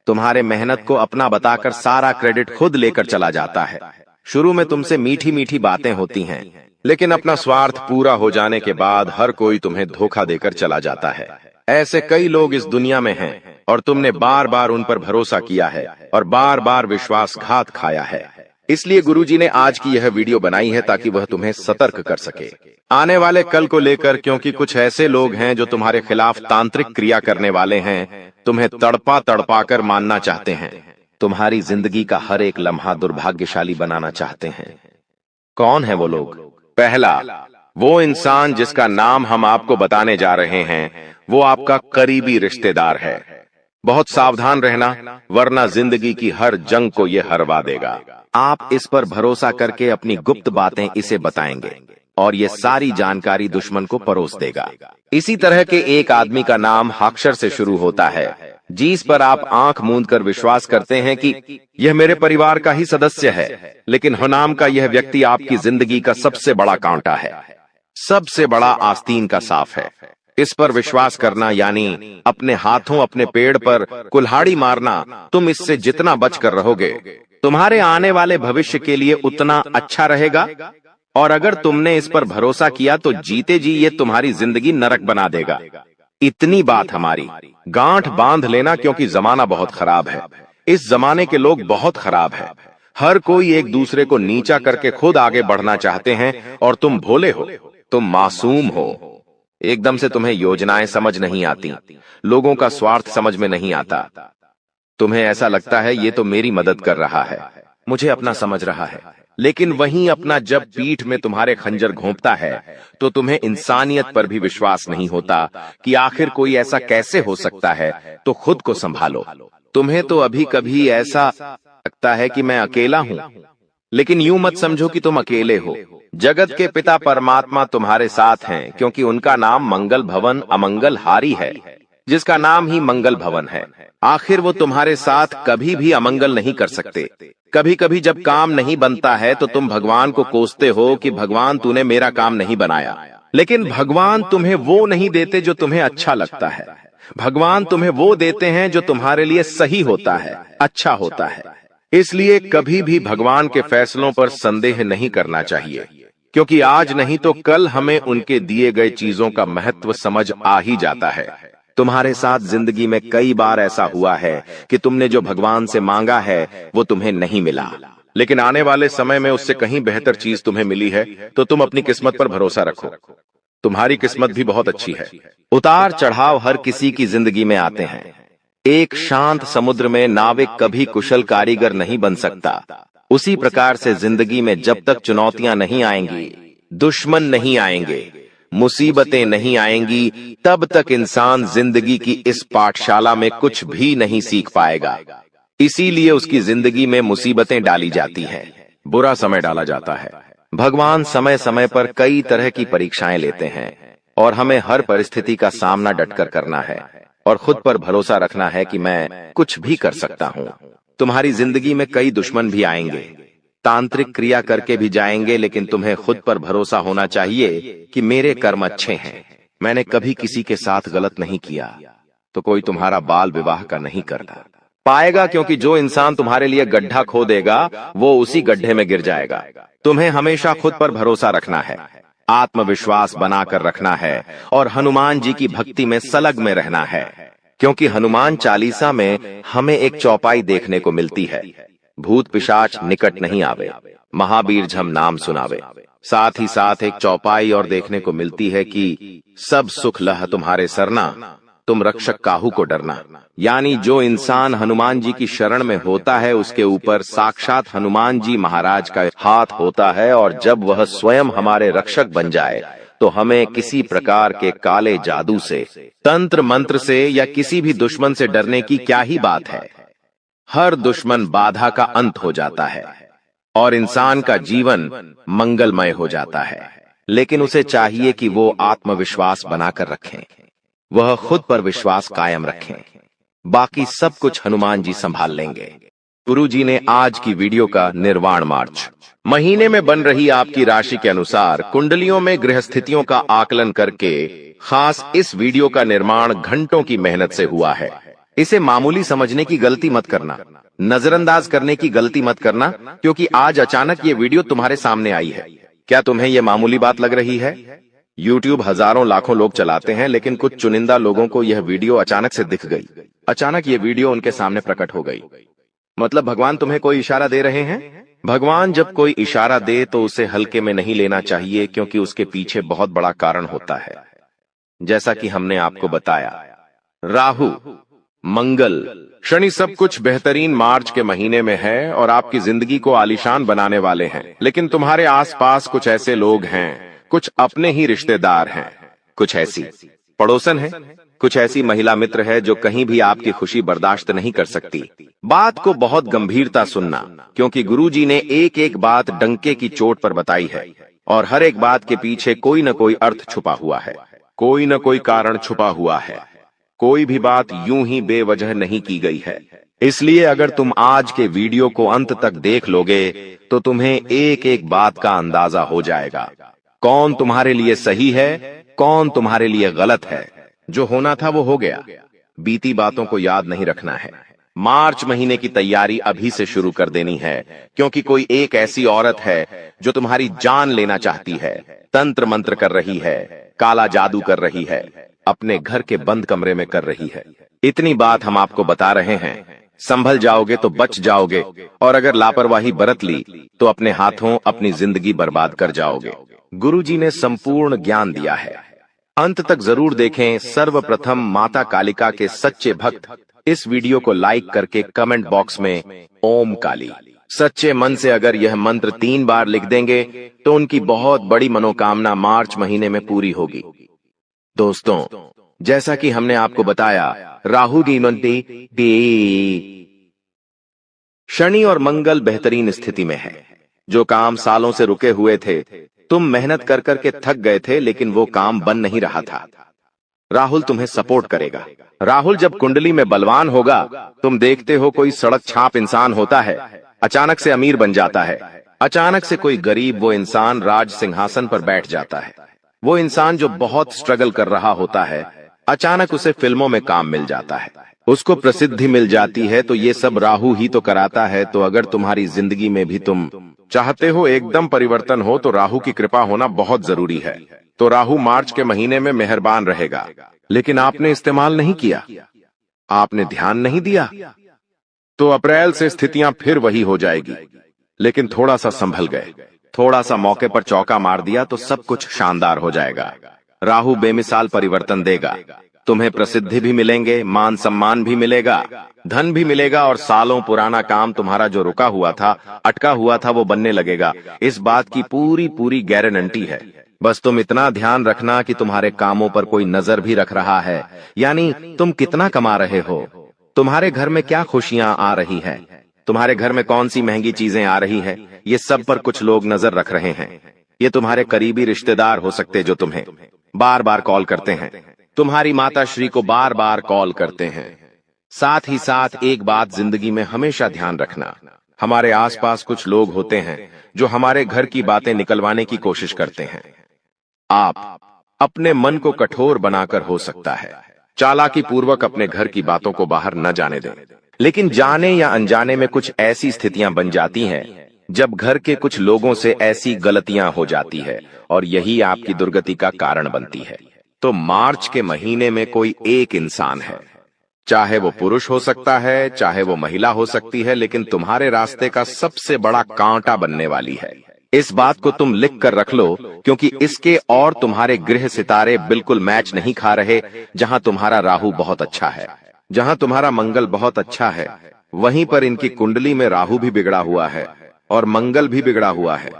तुम्हारे मेहनत को अपना बताकर सारा क्रेडिट खुद लेकर चला जाता है। शुरू में तुमसे मीठी मीठी बातें होती हैं, लेकिन अपना स्वार्थ पूरा हो जाने के बाद हर कोई तुम्हें धोखा देकर चला जाता है। ऐसे कई लोग इस दुनिया में हैं और तुमने बार बार उन पर भरोसा किया है और बार बार विश्वासघात खाया है। इसलिए गुरुजी ने आज की यह वीडियो बनाई है ताकि वह तुम्हें सतर्क कर सके आने वाले कल को लेकर, क्योंकि कुछ ऐसे लोग हैं जो तुम्हारे खिलाफ तांत्रिक क्रिया करने वाले हैं, तुम्हें तड़पा तड़पा कर मानना चाहते हैं, तुम्हारी जिंदगी का हर एक लम्हा दुर्भाग्यशाली बनाना चाहते हैं। कौन है वो लोग? पहला, वो इंसान जिसका नाम हम आपको बताने जा रहे हैं, वो आपका करीबी रिश्तेदार है। बहुत सावधान रहना, वरना जिंदगी की हर जंग को ये हरवा देगा। आप इस पर भरोसा करके अपनी गुप्त बातें इसे बताएंगे और ये सारी जानकारी दुश्मन को परोस देगा। इसी तरह के एक आदमी का नाम हाक्षर से शुरू होता है, जिस पर आप आंख मूंद कर विश्वास करते हैं कि यह मेरे परिवार का ही सदस्य है, लेकिन हुनाम का यह व्यक्ति आपकी जिंदगी का सबसे बड़ा कांटा है, सबसे बड़ा आस्तीन का साफ है। इस पर विश्वास करना यानी अपने हाथों अपने पेड़ पर कुल्हाड़ी मारना। तुम इससे जितना बच कर रहोगे, तुम्हारे आने वाले भविष्य के लिए उतना अच्छा रहेगा। और अगर तुमने इस पर भरोसा किया तो जीते जी ये तुम्हारी जिंदगी नरक बना देगा। इतनी बात हमारी, गांठ बांध लेना, क्योंकि जमाना बहुत खराब है। इस जमाने के लोग बहुत खराब है। हर कोई एक दूसरे को नीचा करके खुद आगे बढ़ना चाहते हैं, और तुम भोले हो, तुम मासूम हो। एकदम से तुम्हें योजनाएं समझ नहीं आती, लोगों का स्वार्थ समझ में नहीं आता। तुम्हें ऐसा लगता है ये तो मेरी मदद कर रहा है, मुझे अपना समझ रहा है, लेकिन वहीं अपना जब पीठ में तुम्हारे खंजर घोंपता है तो तुम्हें इंसानियत पर भी विश्वास नहीं होता कि आखिर कोई ऐसा कैसे हो सकता है। तो खुद को संभालो। तुम्हें तो अभी कभी ऐसा लगता है कि मैं अकेला हूं, लेकिन यूं मत समझो कि तुम अकेले हो। जगत के पिता परमात्मा तुम्हारे साथ हैं, क्योंकि उनका नाम मंगल भवन अमंगल हारी है, जिसका नाम ही मंगल भवन है। आखिर वो तुम्हारे साथ कभी भी अमंगल नहीं कर सकते। कभी कभी जब काम नहीं बनता है तो तुम भगवान को कोसते हो कि भगवान तूने मेरा काम नहीं बनाया, लेकिन भगवान तुम्हें वो नहीं देते जो तुम्हें अच्छा लगता है। भगवान तुम्हें वो देते हैं जो तुम्हारे लिए सही होता है, अच्छा होता है। इसलिए कभी भी भगवान के फैसलों पर संदेह नहीं करना चाहिए, क्योंकि आज नहीं तो कल हमें उनके दिए गए चीजों का महत्व समझ आ ही जाता है। तुम्हारे साथ जिंदगी में कई बार ऐसा हुआ है कि तुमने जो भगवान से मांगा है वो तुम्हें नहीं मिला, लेकिन आने वाले समय में उससे कहीं बेहतर चीज तुम्हें मिली है। तो तुम अपनी किस्मत पर भरोसा रखो, तुम्हारी किस्मत भी बहुत अच्छी है। उतार चढ़ाव हर किसी की जिंदगी में आते हैं। एक शांत समुद्र में नाविक कभी कुशल कारीगर नहीं बन सकता। उसी प्रकार से जिंदगी में जब तक चुनौतियां नहीं आएंगी, दुश्मन नहीं आएंगे, मुसीबतें नहीं आएंगी, तब तक इंसान जिंदगी की इस पाठशाला में कुछ भी नहीं सीख पाएगा। इसीलिए उसकी जिंदगी में मुसीबतें डाली जाती हैं, बुरा समय डाला जाता है। भगवान समय समय पर कई तरह की परीक्षाएं लेते हैं और हमें हर परिस्थिति का सामना डटकर करना है और खुद पर भरोसा रखना है कि मैं कुछ भी कर सकता हूँ। तुम्हारी जिंदगी में कई दुश्मन भी आएंगे, तांत्रिक क्रिया करके भी जाएंगे, लेकिन तुम्हें खुद पर भरोसा होना चाहिए कि मेरे कर्म अच्छे हैं, मैंने कभी किसी के साथ गलत नहीं किया, तो कोई तुम्हारा बाल विवाह का नहीं करता पाएगा, क्योंकि जो इंसान तुम्हारे लिए गड्ढा खो देगा वो उसी गड्ढे में गिर जाएगा। तुम्हें हमेशा खुद पर भरोसा रखना है, आत्मविश्वास बनाकर रखना है और हनुमान जी की भक्ति में सलग में रहना है, क्योंकि हनुमान चालीसा में हमें एक चौपाई देखने को मिलती है, भूत पिशाच निकट नहीं आवे, महावीर झम नाम सुनावे। साथ ही साथ एक चौपाई और देखने को मिलती है कि सब सुख लह तुम्हारे सरना, तुम रक्षक काहू को डरना। यानी जो इंसान हनुमान जी की शरण में होता है उसके ऊपर साक्षात हनुमान जी महाराज का हाथ होता है, और जब वह स्वयं हमारे रक्षक बन जाए तो हमें किसी प्रकार के काले जादू से, तंत्र मंत्र से या किसी भी दुश्मन से डरने की क्या ही बात है। हर दुश्मन बाधा का अंत हो जाता है और इंसान का जीवन मंगलमय हो जाता है, लेकिन उसे चाहिए कि वो आत्मविश्वास बनाकर रखें, वह खुद पर विश्वास कायम रखें। बाकी सब कुछ हनुमान जी संभाल लेंगे। गुरु जी ने आज की वीडियो का निर्वाण मार्च महीने में बन रही आपकी राशि के अनुसार कुंडलियों में ग्रह स्थितियों का आकलन करके खास इस वीडियो का निर्माण घंटों की मेहनत से हुआ है। इसे मामूली समझने की गलती मत करना, नजरअंदाज करने की गलती मत करना, क्योंकि आज अचानक ये वीडियो तुम्हारे सामने आई है। क्या तुम्हें ये मामूली बात लग रही है? YouTube हजारों लाखों लोग चलाते हैं, लेकिन कुछ चुनिंदा लोगों को यह वीडियो अचानक से दिख गई, अचानक ये वीडियो उनके सामने प्रकट हो गई। मतलब भगवान तुम्हें कोई इशारा दे रहे हैं भगवान जब कोई इशारा दे तो उसे हल्के में नहीं लेना चाहिए, क्योंकि उसके पीछे बहुत बड़ा कारण होता है। जैसा कि हमने आपको बताया, राहु, मंगल, शनि सब कुछ बेहतरीन मार्च के महीने में है और आपकी जिंदगी को आलीशान बनाने वाले हैं। लेकिन तुम्हारे आसपास कुछ ऐसे लोग हैं, कुछ अपने ही रिश्तेदार हैं, कुछ ऐसी पड़ोसन है, कुछ ऐसी महिला मित्र है जो कहीं भी आपकी खुशी बर्दाश्त नहीं कर सकती। बात को बहुत गंभीरता सुनना, क्योंकि गुरुजी ने एक एक बात डंके की चोट पर बताई है और हर एक बात के पीछे कोई न कोई अर्थ छुपा हुआ है, कोई न कोई कारण छुपा हुआ है। कोई भी बात यूं ही बेवजह नहीं की गई है। इसलिए अगर तुम आज के वीडियो को अंत तक देख लोगे तो तुम्हें एक एक बात का अंदाजा हो जाएगा, कौन तुम्हारे लिए सही है, कौन तुम्हारे लिए गलत है। जो होना था वो हो गया, बीती बातों को याद नहीं रखना है। मार्च महीने की तैयारी अभी से शुरू कर देनी है, क्योंकि कोई एक ऐसी औरत है जो तुम्हारी जान लेना चाहती है, तंत्र मंत्र कर रही है, काला जादू कर रही है, अपने घर के बंद कमरे में कर रही है। इतनी बात हम आपको बता रहे हैं, संभल जाओगे तो बच जाओगे, और अगर लापरवाही बरत ली तो अपने हाथों अपनी जिंदगी बर्बाद कर जाओगे। गुरुजी ने संपूर्ण ज्ञान दिया है, अंत तक जरूर देखें। सर्वप्रथम माता कालिका के सच्चे भक्त इस वीडियो को लाइक करके कमेंट बॉक्स में ओम काली सच्चे मन से अगर यह मंत्र 3 बार लिख देंगे तो उनकी बहुत बड़ी मनोकामना मार्च महीने में पूरी होगी। दोस्तों, जैसा कि हमने आपको बताया, राहु की उन्नति, शनि और मंगल बेहतरीन स्थिति में है। जो काम सालों से रुके हुए थे, तुम मेहनत कर करके थक गए थे, लेकिन वो काम बन नहीं रहा था। राहुल तुम्हें सपोर्ट करेगा। राहुल जब कुंडली में बलवान होगा, तुम देखते हो कोई सड़क छाप इंसान होता है, अचानक से अमीर बन जाता है, अचानक से कोई गरीब वो इंसान राज सिंहासन पर बैठ जाता है। वो इंसान जो बहुत स्ट्रगल कर रहा होता है, अचानक उसे फिल्मों में काम मिल जाता है, उसको प्रसिद्धि मिल जाती है। तो ये सब राहु ही तो कराता है। तो अगर तुम्हारी जिंदगी में भी तुम चाहते हो एकदम परिवर्तन हो, तो राहु की कृपा होना बहुत जरूरी है। तो राहु मार्च के महीने में मेहरबान रहेगा, लेकिन आपने इस्तेमाल नहीं किया, आपने ध्यान नहीं दिया, तो अप्रैल से स्थितियां फिर वही हो जाएगी। लेकिन थोड़ा सा संभल गए, थोड़ा सा मौके पर चौका मार दिया तो सब कुछ शानदार हो जाएगा। राहु बेमिसाल परिवर्तन देगा, तुम्हें प्रसिद्धि भी मिलेंगे, मान सम्मान भी मिलेगा, धन भी मिलेगा, और सालों पुराना काम तुम्हारा जो रुका हुआ था, अटका हुआ था, वो बनने लगेगा। इस बात की पूरी पूरी गारंटी है। बस तुम इतना ध्यान रखना कि तुम्हारे कामों पर कोई नजर भी रख रहा है, यानी तुम कितना कमा रहे हो, तुम्हारे घर में क्या खुशियां आ रही है, तुम्हारे घर में कौन सी महंगी चीजें आ रही है, ये सब पर कुछ लोग नजर रख रहे हैं। ये तुम्हारे करीबी रिश्तेदार हो सकते जो तुम्हें बार बार कॉल करते हैं, तुम्हारी माता श्री को बार बार कॉल करते हैं। साथ ही साथ एक बात जिंदगी में हमेशा ध्यान रखना, हमारे आसपास कुछ लोग होते हैं जो हमारे घर की बातें निकलवाने की कोशिश करते हैं। आप अपने मन को कठोर बनाकर हो सकता है चालाकी पूर्वक अपने घर की बातों को बाहर न जाने दें, लेकिन जाने या अनजाने में कुछ ऐसी स्थितियां बन जाती हैं जब घर के कुछ लोगों से ऐसी गलतियां हो जाती है, और यही आपकी दुर्गति का कारण बनती है। तो मार्च के महीने में कोई एक इंसान है, चाहे वो पुरुष हो सकता है, चाहे वो महिला हो सकती है, लेकिन तुम्हारे रास्ते का सबसे बड़ा कांटा बनने वाली है। इस बात को तुम लिख कर रख लो, क्योंकि इसके और तुम्हारे गृह सितारे बिल्कुल मैच नहीं खा रहे। जहां तुम्हारा राहु बहुत अच्छा है, जहां तुम्हारा मंगल बहुत अच्छा है, वहीं पर इनकी कुंडली में राहु भी बिगड़ा हुआ है और मंगल भी बिगड़ा हुआ है।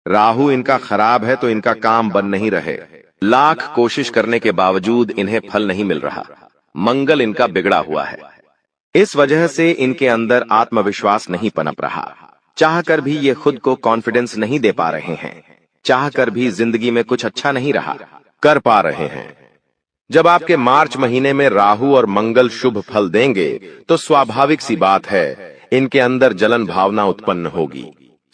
राहु इनका खराब है तो इनका काम बन नहीं रहे, लाख कोशिश करने के बावजूद इन्हें फल नहीं मिल रहा। मंगल इनका बिगड़ा हुआ है, इस वजह से इनके अंदर आत्मविश्वास नहीं पनप रहा। चाहकर भी ये खुद को कॉन्फिडेंस नहीं दे पा रहे हैं, चाहकर भी जिंदगी में कुछ अच्छा नहीं रहा कर पा रहे हैं। जब आपके मार्च महीने में राहु और मंगल शुभ फल देंगे, तो स्वाभाविक सी बात है इनके अंदर जलन भावना उत्पन्न होगी।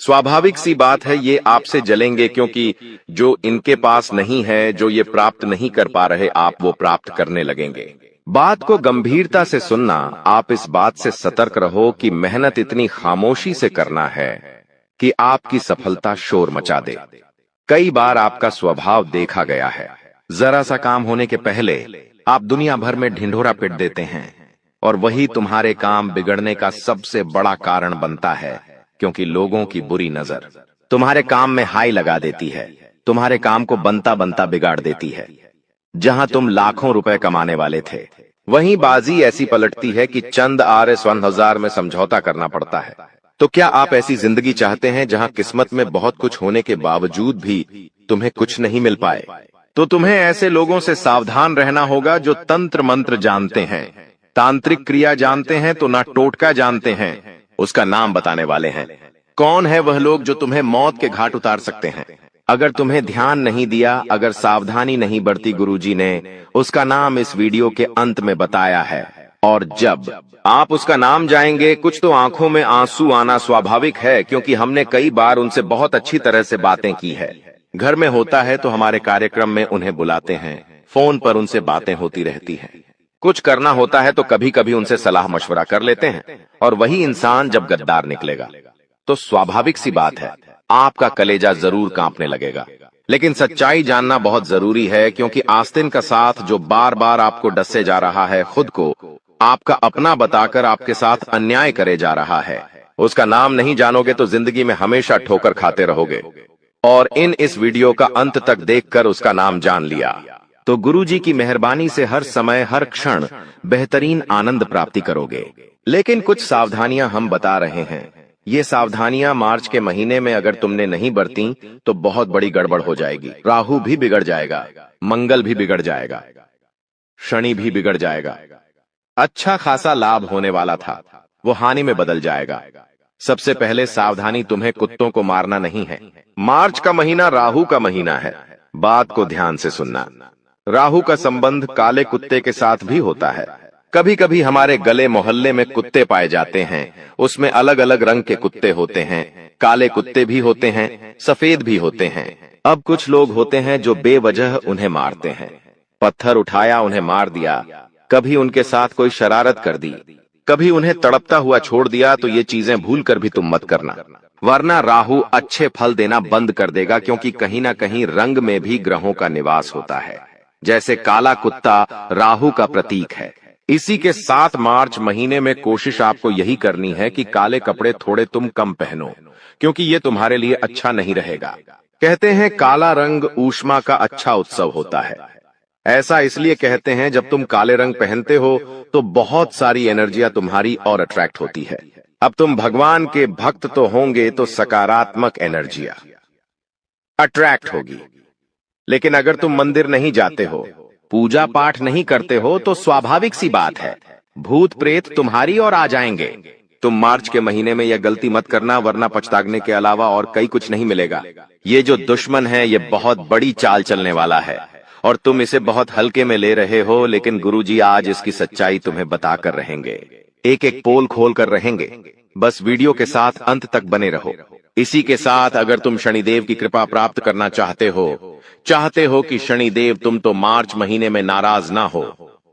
स्वाभाविक सी बात है ये आपसे जलेंगे, क्योंकि जो इनके पास नहीं है, जो ये प्राप्त नहीं कर पा रहे, आप वो प्राप्त करने लगेंगे। बात को गंभीरता से सुनना, आप इस बात से सतर्क रहो कि मेहनत इतनी खामोशी से करना है कि आपकी सफलता शोर मचा दे। कई बार आपका स्वभाव देखा गया है, जरा सा काम होने के पहले आप दुनिया भर में ढिंढोरा पीट देते हैं, और वही तुम्हारे काम बिगड़ने का सबसे बड़ा कारण बनता है, क्योंकि लोगों की बुरी नजर तुम्हारे काम में हाई लगा देती है, तुम्हारे काम को बनता बनता बिगाड़ देती है। जहां तुम लाखों रुपए कमाने वाले थे, वहीं बाजी ऐसी पलटती है कि चंद आरे स्वर्ण हजार में समझौता करना पड़ता है। तो क्या आप ऐसी जिंदगी चाहते हैं जहां किस्मत में बहुत कुछ होने के बावजूद भी तुम्हें कुछ नहीं मिल पाए? तो तुम्हें ऐसे लोगों से सावधान रहना होगा जो तंत्र मंत्र जानते हैं, तांत्रिक क्रिया जानते हैं तो ना टोटका जानते हैं, उसका नाम बताने वाले हैं। कौन है वह लोग जो तुम्हें मौत के घाट उतार सकते हैं? अगर तुम्हें ध्यान नहीं दिया, अगर सावधानी नहीं बरती गुरुजी ने, उसका नाम इस वीडियो के अंत में बताया है। और जब आप उसका नाम जाएंगे, कुछ तो आंखों में आंसू आना स्वाभाविक है, क्योंकि हमने कई बार उनसे बहुत अच्छी तरह से बातें की है। घर में होता है तो हमारे कार्यक्रम में उन्हें बुलाते हैं, फोन पर उनसे बातें होती रहती हैं। कुछ करना होता है तो कभी कभी उनसे सलाह मशवरा कर लेते हैं, और वही इंसान जब गद्दार निकलेगा तो स्वाभाविक सी बात है आपका कलेजा जरूर कांपने लगेगा। लेकिन सच्चाई जानना बहुत जरूरी है, क्योंकि आस्तीन का साथ जो बार बार आपको डसे जा रहा है, खुद को आपका अपना बताकर आपके साथ अन्याय करे जा रहा है, उसका नाम नहीं जानोगे तो जिंदगी में हमेशा ठोकर खाते रहोगे। और इस वीडियो का अंत तक देखकर उसका नाम जान लिया तो गुरुजी की मेहरबानी से हर समय हर क्षण बेहतरीन आनंद प्राप्ति करोगे। लेकिन कुछ सावधानियां हम बता रहे हैं। ये सावधानियां मार्च के महीने में अगर तुमने नहीं बरती तो बहुत बड़ी गड़बड़ हो जाएगी। राहु भी बिगड़ जाएगा, मंगल भी बिगड़ जाएगा, शनि भी बिगड़ जाएगा। अच्छा खासा लाभ होने वाला था, वो हानि में बदल जाएगा। सबसे पहले सावधानी, तुम्हें कुत्तों को मारना नहीं है। मार्च का महीना राहु का महीना है, बात को ध्यान से सुनना। राहु का संबंध काले कुत्ते के साथ भी होता है। कभी कभी हमारे गले मोहल्ले में कुत्ते पाए जाते हैं, उसमें अलग अलग रंग के कुत्ते होते हैं, काले कुत्ते भी होते हैं, सफेद भी होते हैं। अब कुछ लोग होते हैं जो बेवजह उन्हें मारते हैं, पत्थर उठाया उन्हें मार दिया, कभी उनके साथ कोई शरारत कर दी, कभी उन्हें तड़पता हुआ छोड़ दिया। तो ये चीजें भूल कर भी तुम मत करना, वरना राहु अच्छे फल देना बंद कर देगा, क्योंकि कहीं ना कहीं रंग में भी ग्रहों का निवास होता है। जैसे काला कुत्ता राहु का प्रतीक है। इसी के साथ मार्च महीने में कोशिश आपको यही करनी है कि काले कपड़े थोड़े तुम कम पहनो, क्योंकि ये तुम्हारे लिए अच्छा नहीं रहेगा। कहते हैं काला रंग ऊष्मा का अच्छा उत्सव होता है। ऐसा इसलिए कहते हैं, जब तुम काले रंग पहनते हो तो बहुत सारी एनर्जियां तुम्हारी और अट्रैक्ट होती है। अब तुम भगवान के भक्त तो होंगे तो सकारात्मक एनर्जियां अट्रैक्ट होगी। लेकिन अगर तुम मंदिर नहीं जाते हो, पूजा पाठ नहीं करते हो, तो स्वाभाविक सी बात है भूत प्रेत तुम्हारी ओर आ जाएंगे। तुम मार्च के महीने में यह गलती मत करना, वरना पछताने के अलावा और कई कुछ नहीं मिलेगा। ये जो दुश्मन है ये बहुत बड़ी चाल चलने वाला है, और तुम इसे बहुत हल्के में ले रहे हो। लेकिन गुरुजी आज इसकी सच्चाई तुम्हें बताकर रहेंगे, एक एक पोल खोल कर रहेंगे। बस वीडियो के साथ अंत तक बने रहो। इसी के साथ अगर तुम शनिदेव की कृपा प्राप्त करना चाहते हो कि शनिदेव तुम तो मार्च महीने में नाराज ना हो,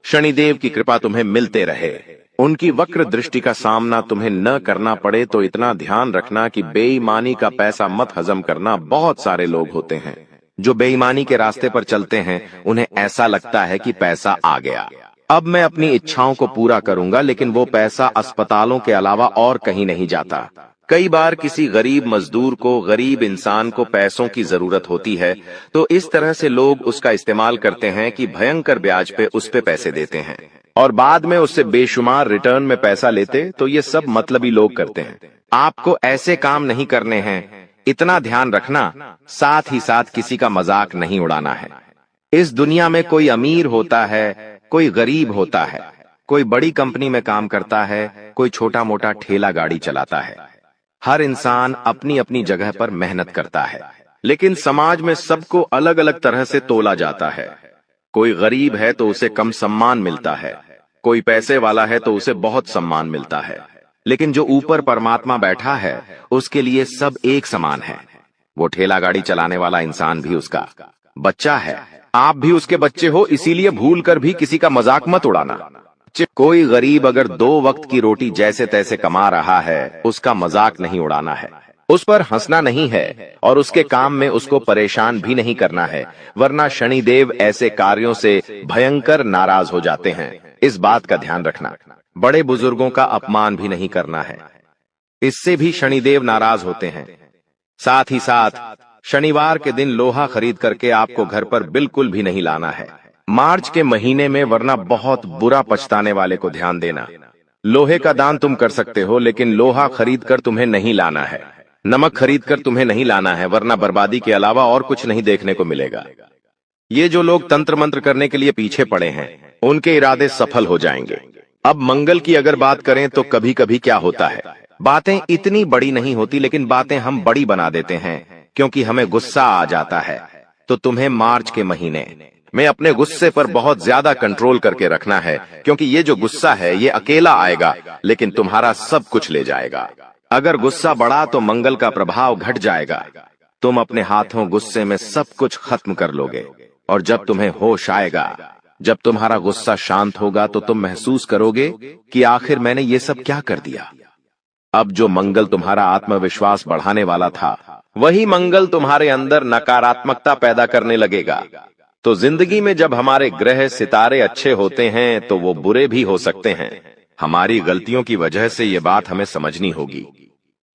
शनिदेव की कृपा तुम्हें मिलते रहे, उनकी वक्र दृष्टि का सामना तुम्हें न करना पड़े, तो इतना ध्यान रखना कि बेईमानी का पैसा मत हजम करना। बहुत सारे लोग होते हैं जो बेईमानी के रास्ते पर चलते हैं, उन्हें ऐसा लगता है कि पैसा आ गया, अब मैं अपनी इच्छाओं को पूरा करूंगा, लेकिन वो पैसा अस्पतालों के अलावा और कहीं नहीं जाता। कई बार किसी गरीब मजदूर को, गरीब इंसान को पैसों की जरूरत होती है, तो इस तरह से लोग उसका इस्तेमाल करते हैं कि भयंकर ब्याज पे उस पे पैसे देते हैं और बाद में उससे बेशुमार रिटर्न में पैसा लेते। तो ये सब मतलबी लोग करते हैं। आपको ऐसे काम नहीं करने हैं, इतना ध्यान रखना। साथ ही साथ किसी का मजाक नहीं उड़ाना है। इस दुनिया में कोई अमीर होता है, कोई गरीब होता है, कोई बड़ी कंपनी में काम करता है, कोई छोटा मोटा ठेला गाड़ी चलाता है। हर इंसान अपनी अपनी जगह पर मेहनत करता है, लेकिन समाज में सबको अलग अलग तरह से तोला जाता है। कोई गरीब है तो उसे कम सम्मान मिलता है, कोई पैसे वाला है तो उसे बहुत सम्मान मिलता है, लेकिन जो ऊपर परमात्मा बैठा है उसके लिए सब एक समान है। वो ठेला गाड़ी चलाने वाला इंसान भी उसका बच्चा है, आप भी उसके बच्चे हो, इसीलिए भूल कर भी किसी का मजाक मत उड़ाना। कोई गरीब अगर 2 वक्त की रोटी जैसे तैसे कमा रहा है, उसका मजाक नहीं उड़ाना है, उस पर हंसना नहीं है, और उसके काम में उसको परेशान भी नहीं करना है, वरना शनिदेव ऐसे कार्यों से भयंकर नाराज हो जाते हैं। इस बात का ध्यान रखना। बड़े बुजुर्गों का अपमान भी नहीं करना है। इससे भी शनिदेव नाराज होते हैं। साथ ही साथ शनिवार के दिन लोहा खरीद करके आपको घर पर बिल्कुल भी नहीं लाना है मार्च के महीने में, वरना बहुत बुरा पछताने वाले को ध्यान देना। लोहे का दान तुम कर सकते हो, लेकिन लोहा खरीद कर तुम्हें नहीं लाना है। नमक खरीद कर तुम्हें नहीं लाना है, वरना बर्बादी के अलावा और कुछ नहीं देखने को मिलेगा। ये जो लोग तंत्र मंत्र करने के लिए पीछे पड़े हैं, उनके इरादे सफल हो जाएंगे। अब मंगल की अगर बात करें तो कभी कभी क्या होता है, बातें इतनी बड़ी नहीं होती, लेकिन बातें हम बड़ी बना देते हैं क्योंकि हमें गुस्सा आ जाता है। तो तुम्हें मार्च के महीने में अपने गुस्से पर बहुत ज्यादा कंट्रोल करके रखना है, क्योंकि ये जो गुस्सा है ये अकेला आएगा लेकिन तुम्हारा सब कुछ ले जाएगा। अगर गुस्सा बढ़ा तो मंगल का प्रभाव घट जाएगा। तुम अपने हाथों गुस्से में सब कुछ खत्म कर लोगे, और जब तुम्हें होश आएगा, जब तुम्हारा गुस्सा शांत होगा, तो तुम महसूस करोगे कि आखिर मैंने ये सब क्या कर दिया। अब जो मंगल तुम्हारा आत्मविश्वास बढ़ाने वाला था, वही मंगल तुम्हारे अंदर नकारात्मकता पैदा करने लगेगा। तो जिंदगी में जब हमारे ग्रह सितारे अच्छे होते हैं तो वो बुरे भी हो सकते हैं। हमारी गलतियों की वजह से ये बात हमें समझनी होगी।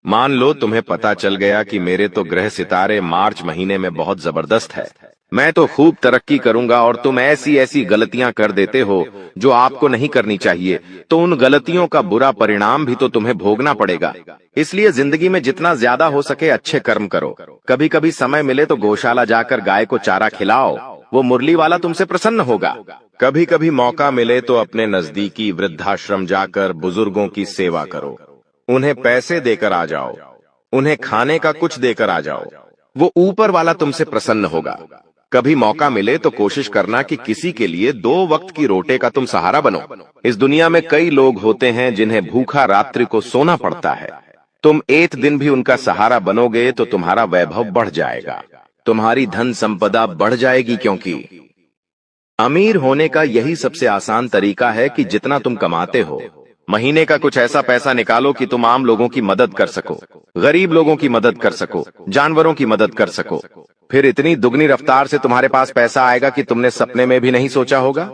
मान लो तुम्हें पता चल गया कि मेरे तो ग्रह सितारे मार्च महीने में बहुत जबरदस्त है, मैं तो खूब तरक्की करूंगा, और तुम ऐसी ऐसी गलतियां कर देते हो जो आपको नहीं करनी चाहिए, तो उन गलतियों का बुरा परिणाम भी तो तुम्हें भोगना पड़ेगा। इसलिए जिंदगी में जितना ज्यादा हो सके अच्छे कर्म करो। कभी कभी समय मिले तो गौशाला जाकर गाय को चारा खिलाओ, वो मुरली वाला तुमसे प्रसन्न होगा। कभी कभी मौका मिले तो अपने नजदीकी वृद्धाश्रम जाकर बुजुर्गों की सेवा करो, उन्हें पैसे देकर आ जाओ, उन्हें खाने का कुछ देकर आ जाओ, वो ऊपर वाला तुमसे प्रसन्न होगा। कभी मौका मिले तो कोशिश करना कि किसी के लिए 2 वक्त की रोटी का तुम सहारा बनो। इस दुनिया में कई लोग होते हैं जिन्हें भूखा रात्रि को सोना पड़ता है। तुम एक दिन भी उनका सहारा बनोगे तो तुम्हारा वैभव बढ़ जाएगा, तुम्हारी धन संपदा बढ़ जाएगी, क्योंकि अमीर होने का यही सबसे आसान तरीका है कि जितना तुम कमाते हो, महीने का कुछ ऐसा पैसा निकालो कि तुम आम लोगों की मदद कर सको, गरीब लोगों की मदद कर सको, जानवरों की मदद कर सको। फिर इतनी दुगनी रफ्तार से तुम्हारे पास पैसा आएगा कि तुमने सपने में भी नहीं सोचा होगा।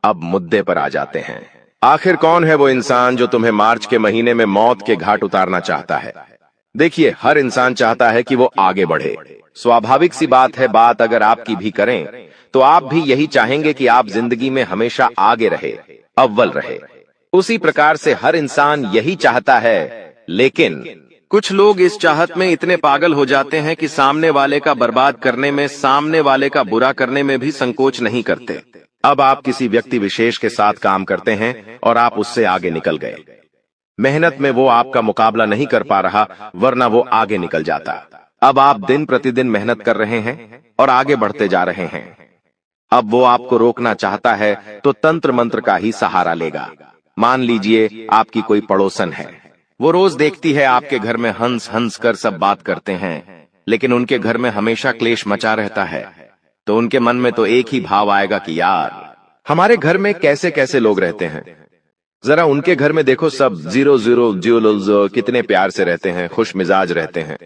अब मुद्दे पर आ जाते हैं। आखिर कौन है वो इंसान जो तुम्हें मार्च के महीने में मौत के घाट उतारना चाहता है? देखिए, हर इंसान चाहता है कि वो आगे बढ़े। स्वाभाविक सी बात है, बात अगर आपकी भी करें तो आप भी यही चाहेंगे कि आप जिंदगी में हमेशा आगे रहे, अव्वल रहे। उसी प्रकार से हर इंसान यही चाहता है, लेकिन कुछ लोग इस चाहत में इतने पागल हो जाते हैं कि सामने वाले का बर्बाद करने में, सामने वाले का बुरा करने में भी संकोच नहीं करते। अब आप किसी व्यक्ति विशेष के साथ काम करते हैं और आप उससे आगे निकल गए। मेहनत में वो आपका मुकाबला नहीं कर पा रहा, वरना वो आगे निकल जाता। अब आप दिन प्रतिदिन मेहनत कर रहे हैं और आगे बढ़ते जा रहे हैं। अब वो आपको रोकना चाहता है तो तंत्र मंत्र का ही सहारा लेगा। मान लीजिए आपकी कोई पड़ोसन है, वो रोज देखती है आपके घर में हंस हंस कर सब बात करते हैं, लेकिन उनके घर में हमेशा क्लेश मचा रहता है। तो उनके मन में तो एक ही भाव आएगा कि यार, हमारे घर में कैसे कैसे लोग रहते हैं, जरा उनके घर में देखो, सब 0 कितने प्यार से रहते हैं, खुश मिजाज रहते हैं।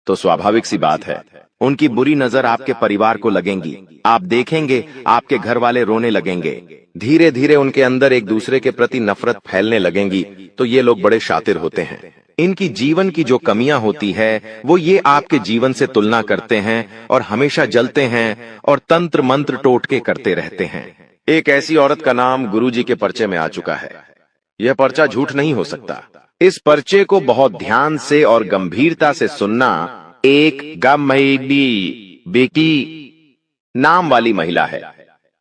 तो स्वाभाविक सी बात है, उनकी बुरी नजर आपके परिवार को लगेंगी। आप देखेंगे आपके घर वाले रोने लगेंगे, धीरे धीरे उनके अंदर एक दूसरे के प्रति नफरत फैलने लगेंगी। तो ये लोग बड़े शातिर होते हैं। इनकी जीवन की जो कमियां होती है वो ये आपके जीवन से तुलना करते हैं और हमेशा जलते हैं और तंत्र मंत्र टोटके करते रहते हैं। एक ऐसी औरत का नाम गुरुजी के पर्चे में आ चुका है। यह पर्चा झूठ नहीं हो सकता। इस पर्चे को बहुत ध्यान से और गंभीरता से सुनना। एक गम्मैडी बेटी नाम वाली महिला है।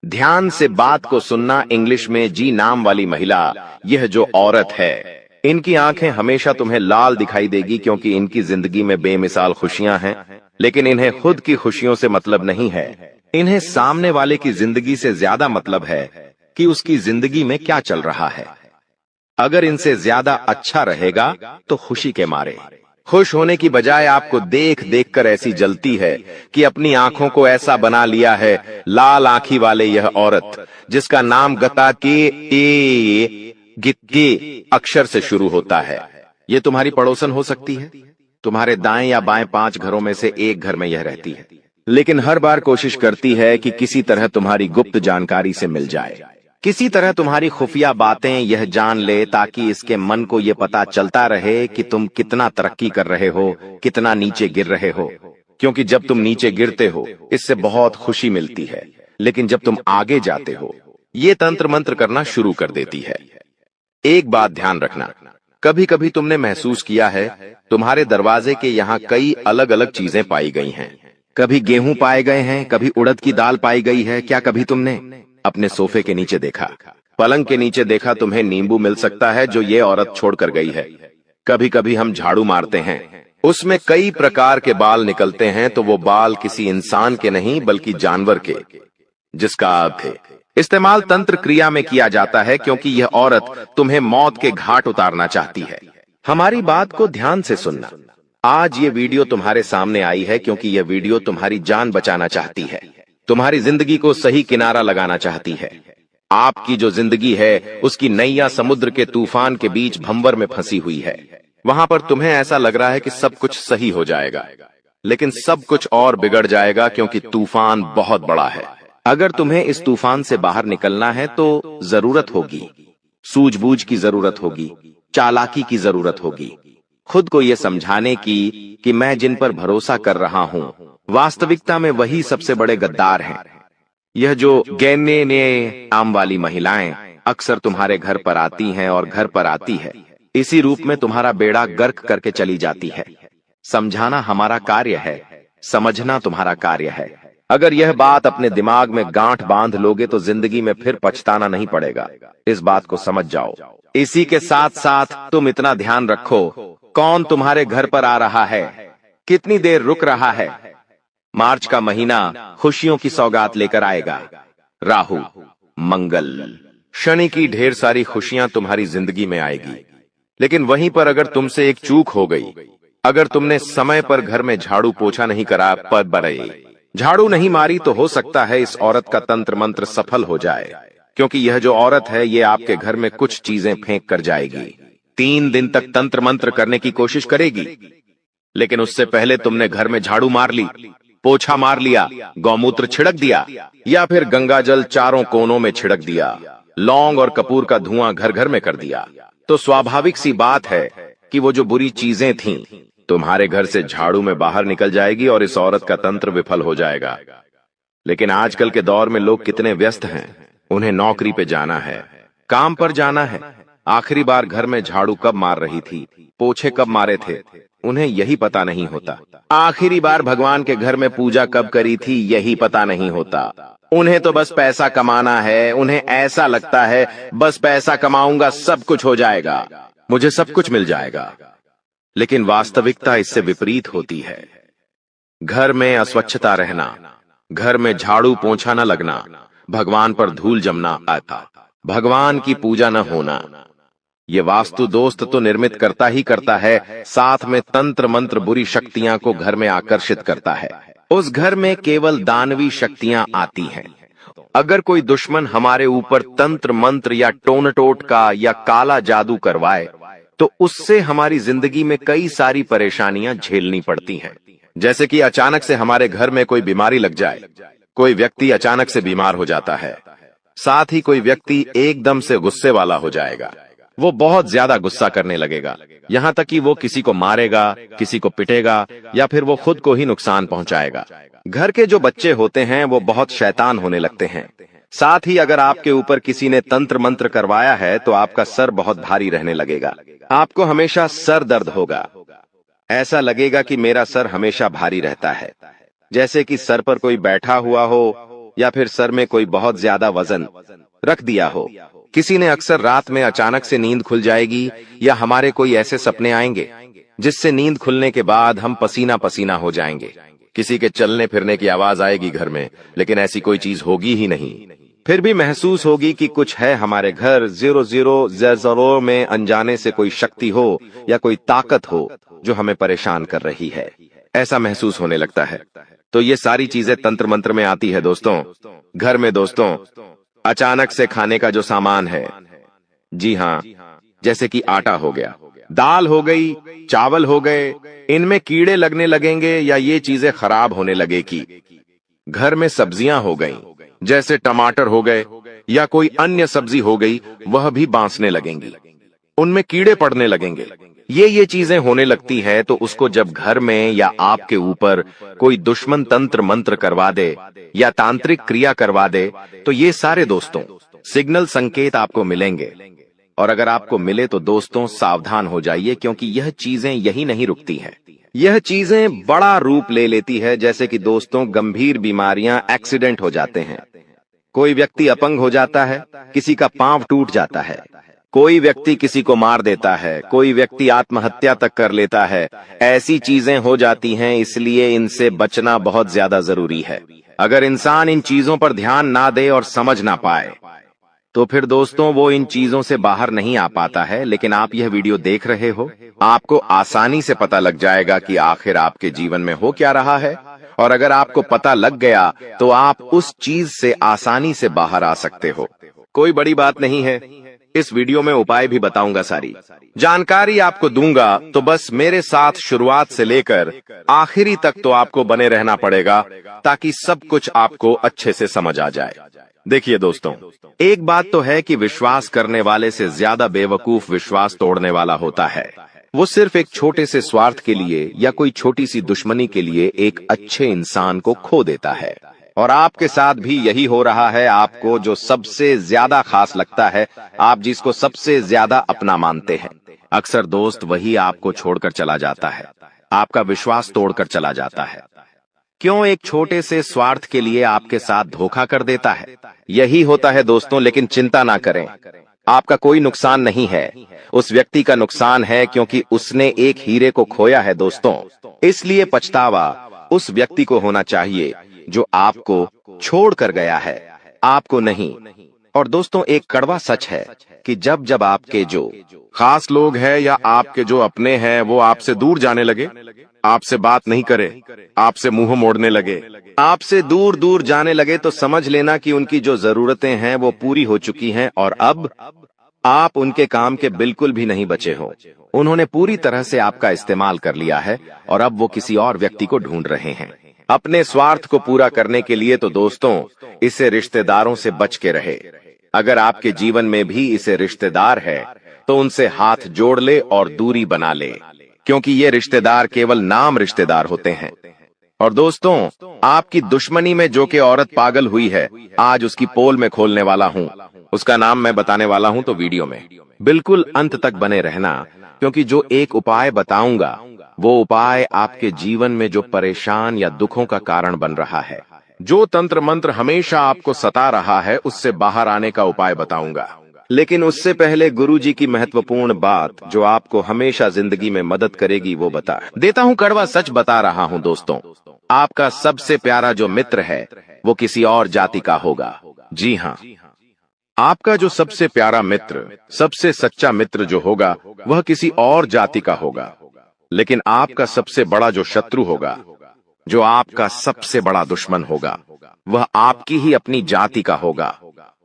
ध्यान से बात को सुनना। इंग्लिश में जी नाम वाली महिला, यह जो औरत है, इनकी आंखें हमेशा तुम्हें लाल दिखाई देगी, क्योंकि इनकी जिंदगी में बेमिसाल खुशियां हैं, लेकिन इन्हें खुद की खुशियों से मतलब नहीं है। इन्हें सामने वाले की जिंदगी से ज्यादा मतलब है कि उसकी जिंदगी में क्या चल रहा है। अगर इनसे ज्यादा अच्छा रहेगा तो खुशी के मारे, खुश होने की बजाय आपको देख देख कर ऐसी जलती है कि अपनी आंखों को ऐसा बना लिया है। लाल आंखी वाले यह औरत, जिसका नाम गता के गित्ते अक्षर से शुरू होता है, ये तुम्हारी पड़ोसन हो सकती है। तुम्हारे दाएं या बाएं 5 घरों में से एक घर में यह रहती है, लेकिन हर बार कोशिश करती है कि किसी तरह तुम्हारी गुप्त जानकारी से मिल जाए। किसी तरह तुम्हारी खुफिया बातें यह जान ले ताकि इसके मन को यह पता चलता रहे कि तुम कितना तरक्की कर रहे हो, कितना नीचे गिर रहे हो। क्योंकि जब तुम नीचे गिरते हो इससे बहुत खुशी मिलती है, लेकिन जब तुम आगे जाते हो ये तंत्र मंत्र करना शुरू कर देती है। एक बात ध्यान रखना, कभी कभी तुमने महसूस किया है तुम्हारे दरवाजे के यहाँ कई अलग अलग चीजें पाई गई हैं। कभी गेहूं पाए गए हैं, कभी उड़द की दाल पाई गई है। क्या कभी तुमने अपने सोफे के नीचे देखा, पलंग के नीचे देखा तुम्हें नींबू मिल सकता है जो ये औरत छोड़कर गई है। कभी कभी हम झाड़ू मारते हैं, उसमें कई प्रकार के बाल निकलते हैं, तो वो बाल किसी इंसान के नहीं बल्कि जानवर के, जिसका अर्थ है इस्तेमाल तंत्र क्रिया में किया जाता है, क्योंकि यह औरत तुम्हें मौत के घाट उतारना चाहती है। हमारी बात को ध्यान से सुनना। आज ये वीडियो तुम्हारे सामने आई है क्योंकि यह वीडियो तुम्हारी जान बचाना चाहती है, तुम्हारी जिंदगी को सही किनारा लगाना चाहती है। आपकी जो जिंदगी है उसकी नैया समुद्र के तूफान के बीच भंवर में फंसी हुई है। वहां पर तुम्हें ऐसा लग रहा है कि सब कुछ सही हो जाएगा, लेकिन सब कुछ और बिगड़ जाएगा, क्योंकि तूफान बहुत बड़ा है। अगर तुम्हें इस तूफान से बाहर निकलना है तो जरूरत होगी सूझबूझ की, जरूरत होगी चालाकी की, जरूरत होगी खुद को यह समझाने की कि मैं जिन पर भरोसा कर रहा हूं वास्तविकता में वही सबसे बड़े गद्दार हैं। यह जो गैने ने आम वाली महिलाएं अक्सर तुम्हारे घर पर आती हैं और घर पर आती है इसी रूप में तुम्हारा बेड़ा गर्क करके चली जाती है। समझाना हमारा कार्य है, समझना तुम्हारा कार्य है। अगर यह बात अपने दिमाग में गांठ बांध लोगे तो जिंदगी में फिर पछताना नहीं पड़ेगा। इस बात को समझ जाओ। इसी के साथ साथ तुम इतना ध्यान रखो, कौन तुम्हारे घर पर आ रहा है, कितनी देर रुक रहा है। मार्च का महीना खुशियों की सौगात लेकर आएगा। राहु, मंगल, शनि की ढेर सारी खुशियां तुम्हारी जिंदगी में आएगी। लेकिन वहीं पर अगर तुमसे एक चूक हो गई, अगर तुमने समय पर घर में झाड़ू पोछा नहीं करा, पर बरए झाड़ू नहीं मारी, तो हो सकता है इस औरत का तंत्र मंत्र सफल हो जाए, क्योंकि यह जो औरत है ये आपके घर में कुछ चीजें फेंक कर जाएगी। 3 दिन तक तंत्र मंत्र करने की कोशिश करेगी, लेकिन उससे पहले तुमने घर में झाड़ू मार ली, पोछा मार लिया, गौमूत्र छिड़क दिया, या फिर गंगाजल चारों कोनों में छिड़क दिया, लौंग और कपूर का धुआं घर घर में कर दिया, तो स्वाभाविक सी बात है कि वो जो बुरी चीजें थीं तुम्हारे घर से झाड़ू में बाहर निकल जाएगी और इस औरत का तंत्र विफल हो जाएगा। लेकिन आजकल के दौर में लोग कितने व्यस्त हैं, उन्हें नौकरी पे जाना है, काम पर जाना है। आखिरी बार घर में झाड़ू कब मार रही थी, पोछे कब मारे थे, उन्हें यही पता नहीं होता। आखिरी बार भगवान के घर में पूजा कब करी थी, यही पता नहीं होता। उन्हें तो बस पैसा कमाना है। उन्हें ऐसा लगता है बस पैसा कमाऊंगा सब कुछ हो जाएगा, मुझे सब कुछ मिल जाएगा। लेकिन वास्तविकता इससे विपरीत होती है। घर में अस्वच्छता रहना, घर में झाड़ू पोंछा न लगना, भगवान पर धूल जमना, भगवान की पूजा न होना, ये वास्तु दोस्त तो निर्मित करता ही करता है, साथ में तंत्र मंत्र बुरी शक्तियां को घर में आकर्षित करता है। उस घर में केवल दानवी शक्तियां आती हैं। अगर कोई दुश्मन हमारे ऊपर तंत्र मंत्र या टोन टोटका या काला जादू करवाए तो उससे हमारी जिंदगी में कई सारी परेशानियां झेलनी पड़ती हैं। जैसे कि अचानक से हमारे घर में कोई बीमारी लग जाए, कोई व्यक्ति अचानक से बीमार हो जाता है, साथ ही कोई व्यक्ति एकदम से गुस्से वाला हो जाएगा, वो बहुत ज्यादा गुस्सा करने लगेगा, यहाँ तक कि वो किसी को मारेगा, किसी को पिटेगा या फिर वो खुद को ही नुकसान पहुंचाएगा। घर के जो बच्चे होते हैं वो बहुत शैतान होने लगते हैं। साथ ही अगर आपके ऊपर किसी ने तंत्र मंत्र करवाया है तो आपका सर बहुत भारी रहने लगेगा, आपको हमेशा सर दर्द होगा, ऐसा लगेगा कि मेरा सर हमेशा भारी रहता है, जैसे कि सर पर कोई बैठा हुआ हो या फिर सर में कोई बहुत ज्यादा वजन रख दिया हो। किसी ने अक्सर रात में अचानक से नींद खुल जाएगी या हमारे कोई ऐसे सपने आएंगे जिससे नींद खुलने के बाद हम पसीना पसीना हो जाएंगे। किसी के चलने फिरने की आवाज आएगी घर में, लेकिन ऐसी कोई चीज होगी ही नहीं। फिर भी महसूस होगी कि कुछ है हमारे घर 0000 में, अनजाने से कोई शक्ति हो या कोई ताकत हो जो हमें परेशान कर रही है, ऐसा महसूस होने लगता है। तो ये सारी चीजें तंत्र मंत्र में आती है दोस्तों। घर में दोस्तों अचानक से खाने का जो सामान है, जी हाँ, जैसे कि आटा हो गया, दाल हो गई, चावल हो गए, इनमें कीड़े लगने लगेंगे या ये चीजें खराब होने लगेगी। घर में सब्जियां हो गई, जैसे टमाटर हो गए, या कोई अन्य सब्जी हो गई, वह भी बांसने लगेंगी, उनमें कीड़े पड़ने लगेंगे। ये चीजें होने लगती है तो उसको जब घर में या आपके ऊपर कोई दुश्मन तंत्र मंत्र करवा दे या तांत्रिक क्रिया करवा दे, तो ये सारे दोस्तों सिग्नल संकेत आपको मिलेंगे। और अगर आपको मिले तो दोस्तों सावधान हो जाइए, क्योंकि यह चीजें यही नहीं रुकती हैं। यह चीजें बड़ा रूप ले लेती है, जैसे कि दोस्तों गंभीर बीमारियां, एक्सीडेंट हो जाते हैं, कोई व्यक्ति अपंग हो जाता है, किसी का पांव टूट जाता है, कोई व्यक्ति किसी को मार देता है, कोई व्यक्ति आत्महत्या तक कर लेता है। ऐसी चीजें हो जाती हैं, इसलिए इनसे बचना बहुत ज्यादा जरूरी है। अगर इंसान इन चीजों पर ध्यान ना दे और समझ ना पाए तो फिर दोस्तों वो इन चीजों से बाहर नहीं आ पाता है। लेकिन आप यह वीडियो देख रहे हो, आपको आसानी से पता लग जाएगा कि आखिर आपके जीवन में हो क्या रहा है। और अगर आपको पता लग गया तो आप उस चीज से आसानी से बाहर आ सकते हो। कोई बड़ी बात नहीं है, इस वीडियो में उपाय भी बताऊंगा, सारी जानकारी आपको दूंगा। तो बस मेरे साथ शुरुआत से लेकर आखिरी तक तो आपको बने रहना पड़ेगा, ताकि सब कुछ आपको अच्छे से समझ आ जाए। देखिए दोस्तों, एक बात तो है कि विश्वास करने वाले से ज्यादा बेवकूफ विश्वास तोड़ने वाला होता है। वो सिर्फ एक छोटे से स्वार्थ के लिए या कोई छोटी सी दुश्मनी के लिए एक अच्छे इंसान को खो देता है। और आपके साथ भी यही हो रहा है। आपको जो सबसे ज्यादा खास लगता है, आप जिसको सबसे ज्यादा अपना मानते हैं, अक्सर दोस्त वही आपको छोड़कर चला जाता है, आपका विश्वास तोड़कर चला जाता है। क्यों? एक छोटे से स्वार्थ के लिए आपके साथ धोखा कर देता है। यही होता है दोस्तों। लेकिन चिंता ना करें, आपका कोई नुकसान नहीं है, उस व्यक्ति का नुकसान है, क्योंकि उसने एक हीरे को खोया है दोस्तों। इसलिए पछतावा उस व्यक्ति को होना चाहिए जो आपको छोड़ कर गया है, आपको नहीं। और दोस्तों एक कड़वा सच है कि जब जब आपके जो खास लोग हैं या आपके जो अपने हैं वो आपसे दूर जाने लगे, आपसे बात नहीं करे, आपसे मुंह मोड़ने लगे, आपसे दूर दूर जाने लगे, तो समझ लेना कि उनकी जो जरूरतें हैं वो पूरी हो चुकी हैं और अब आप उनके काम के बिल्कुल भी नहीं बचे हो। उन्होंने पूरी तरह से आपका इस्तेमाल कर लिया है और अब वो किसी और व्यक्ति को ढूंढ रहे हैं अपने स्वार्थ को पूरा करने के लिए। तो दोस्तों इसे रिश्तेदारों से बच के रहे। अगर आपके जीवन में भी इसे रिश्तेदार है तो उनसे हाथ जोड़ ले और दूरी बना ले, क्योंकि ये रिश्तेदार केवल नाम रिश्तेदार होते हैं। और दोस्तों आपकी दुश्मनी में जो कि औरत पागल हुई है, आज उसकी पोल में खोलने वाला हूं, उसका नाम मैं बताने वाला हूं। तो वीडियो में बिल्कुल अंत तक बने रहना, क्योंकि जो एक उपाय बताऊंगा वो उपाय आपके जीवन में जो परेशान या दुखों का कारण बन रहा है, जो तंत्र मंत्र हमेशा आपको सता रहा है, उससे बाहर आने का उपाय बताऊंगा। लेकिन उससे पहले गुरुजी की महत्वपूर्ण बात जो आपको हमेशा जिंदगी में मदद करेगी वो बता देता हूं। कड़वा सच बता रहा हूं दोस्तों, आपका सबसे प्यारा जो मित्र है वो किसी और जाति का होगा। जी हाँ, आपका जो सबसे प्यारा मित्र, सबसे सच्चा मित्र जो होगा वह किसी और जाति का होगा। लेकिन आपका सबसे बड़ा जो शत्रु होगा, जो आपका सबसे बड़ा दुश्मन होगा, वह आपकी ही अपनी जाति का होगा,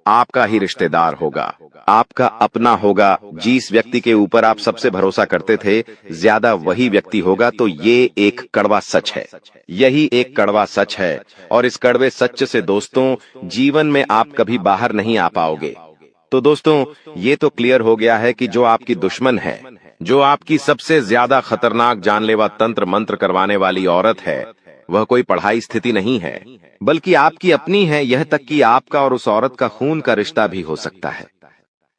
आपका ही रिश्तेदार होगा, आपका अपना होगा। जिस व्यक्ति के ऊपर आप सबसे भरोसा करते थे, ज्यादा वही व्यक्ति होगा। तो ये एक कड़वा सच है, यही एक कड़वा सच है। और इस कड़वे सच से दोस्तों जीवन में आप कभी बाहर नहीं आ पाओगे। तो दोस्तों ये तो क्लियर हो गया है कि जो आपकी दुश्मन है, जो आपकी सबसे ज्यादा खतरनाक जानलेवा तंत्र मंत्र करवाने वाली औरत है, वह कोई पढ़ाई स्थिति नहीं है, बल्कि आपकी अपनी है। यह तक कि आपका और उस औरत का खून का रिश्ता भी हो सकता है,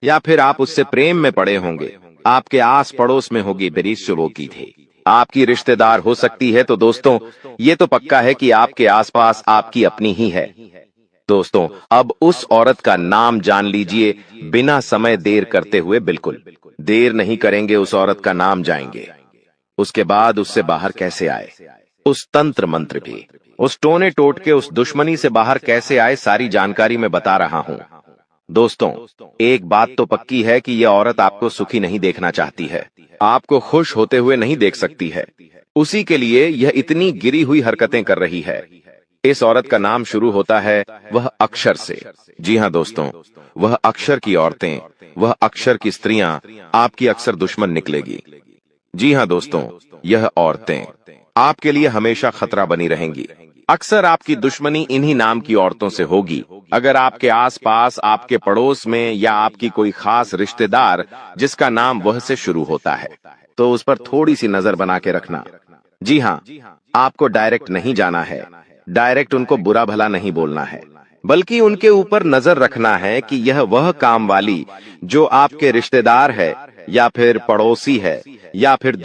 या फिर आप उससे प्रेम में पड़े होंगे, आपके आस पड़ोस में होगी बेरीशुबो की थी, आपकी रिश्तेदार हो सकती है। तो दोस्तों ये तो पक्का है कि आपके आसपास आपकी अपनी ही है। दोस्तों अब उस औरत का नाम जान लीजिए, बिना समय देर करते हुए। बिल्कुल देर नहीं करेंगे, उस औरत का नाम जाएंगे। उसके बाद उससे बाहर कैसे आए, उस तंत्र मंत्र के, उस टोने टोटके, उस दुश्मनी से बाहर कैसे आए, सारी जानकारी मैं बता रहा हूं। दोस्तों एक बात तो पक्की है कि यह औरत आपको सुखी नहीं देखना चाहती है, आपको खुश होते हुए नहीं देख सकती है। उसी के लिए यह इतनी गिरी हुई हरकतें कर रही है। इस औरत का नाम शुरू होता है वह अक्षर से। जी हाँ दोस्तों, वह अक्षर की औरतें, वह अक्षर की स्त्रियां आपकी अक्सर दुश्मन निकलेगी। जी हाँ दोस्तों, यह औरतें आपके लिए हमेशा खतरा बनी रहेंगी। अक्सर आपकी दुश्मनी इन्हीं नाम की औरतों से होगी। अगर आपके आसपास, आपके पड़ोस में या आपकी कोई खास रिश्तेदार जिसका नाम वह से शुरू होता है, तो उस पर थोड़ी सी नजर बना के रखना। जी हाँ, आपको डायरेक्ट नहीं जाना है, डायरेक्ट उनको बुरा भला नहीं बोलना है, बल्कि उनके ऊपर नजर रखना है कि यह वह काम वाली जो आपके रिश्तेदार है या फिर पड़ोसी है या फिर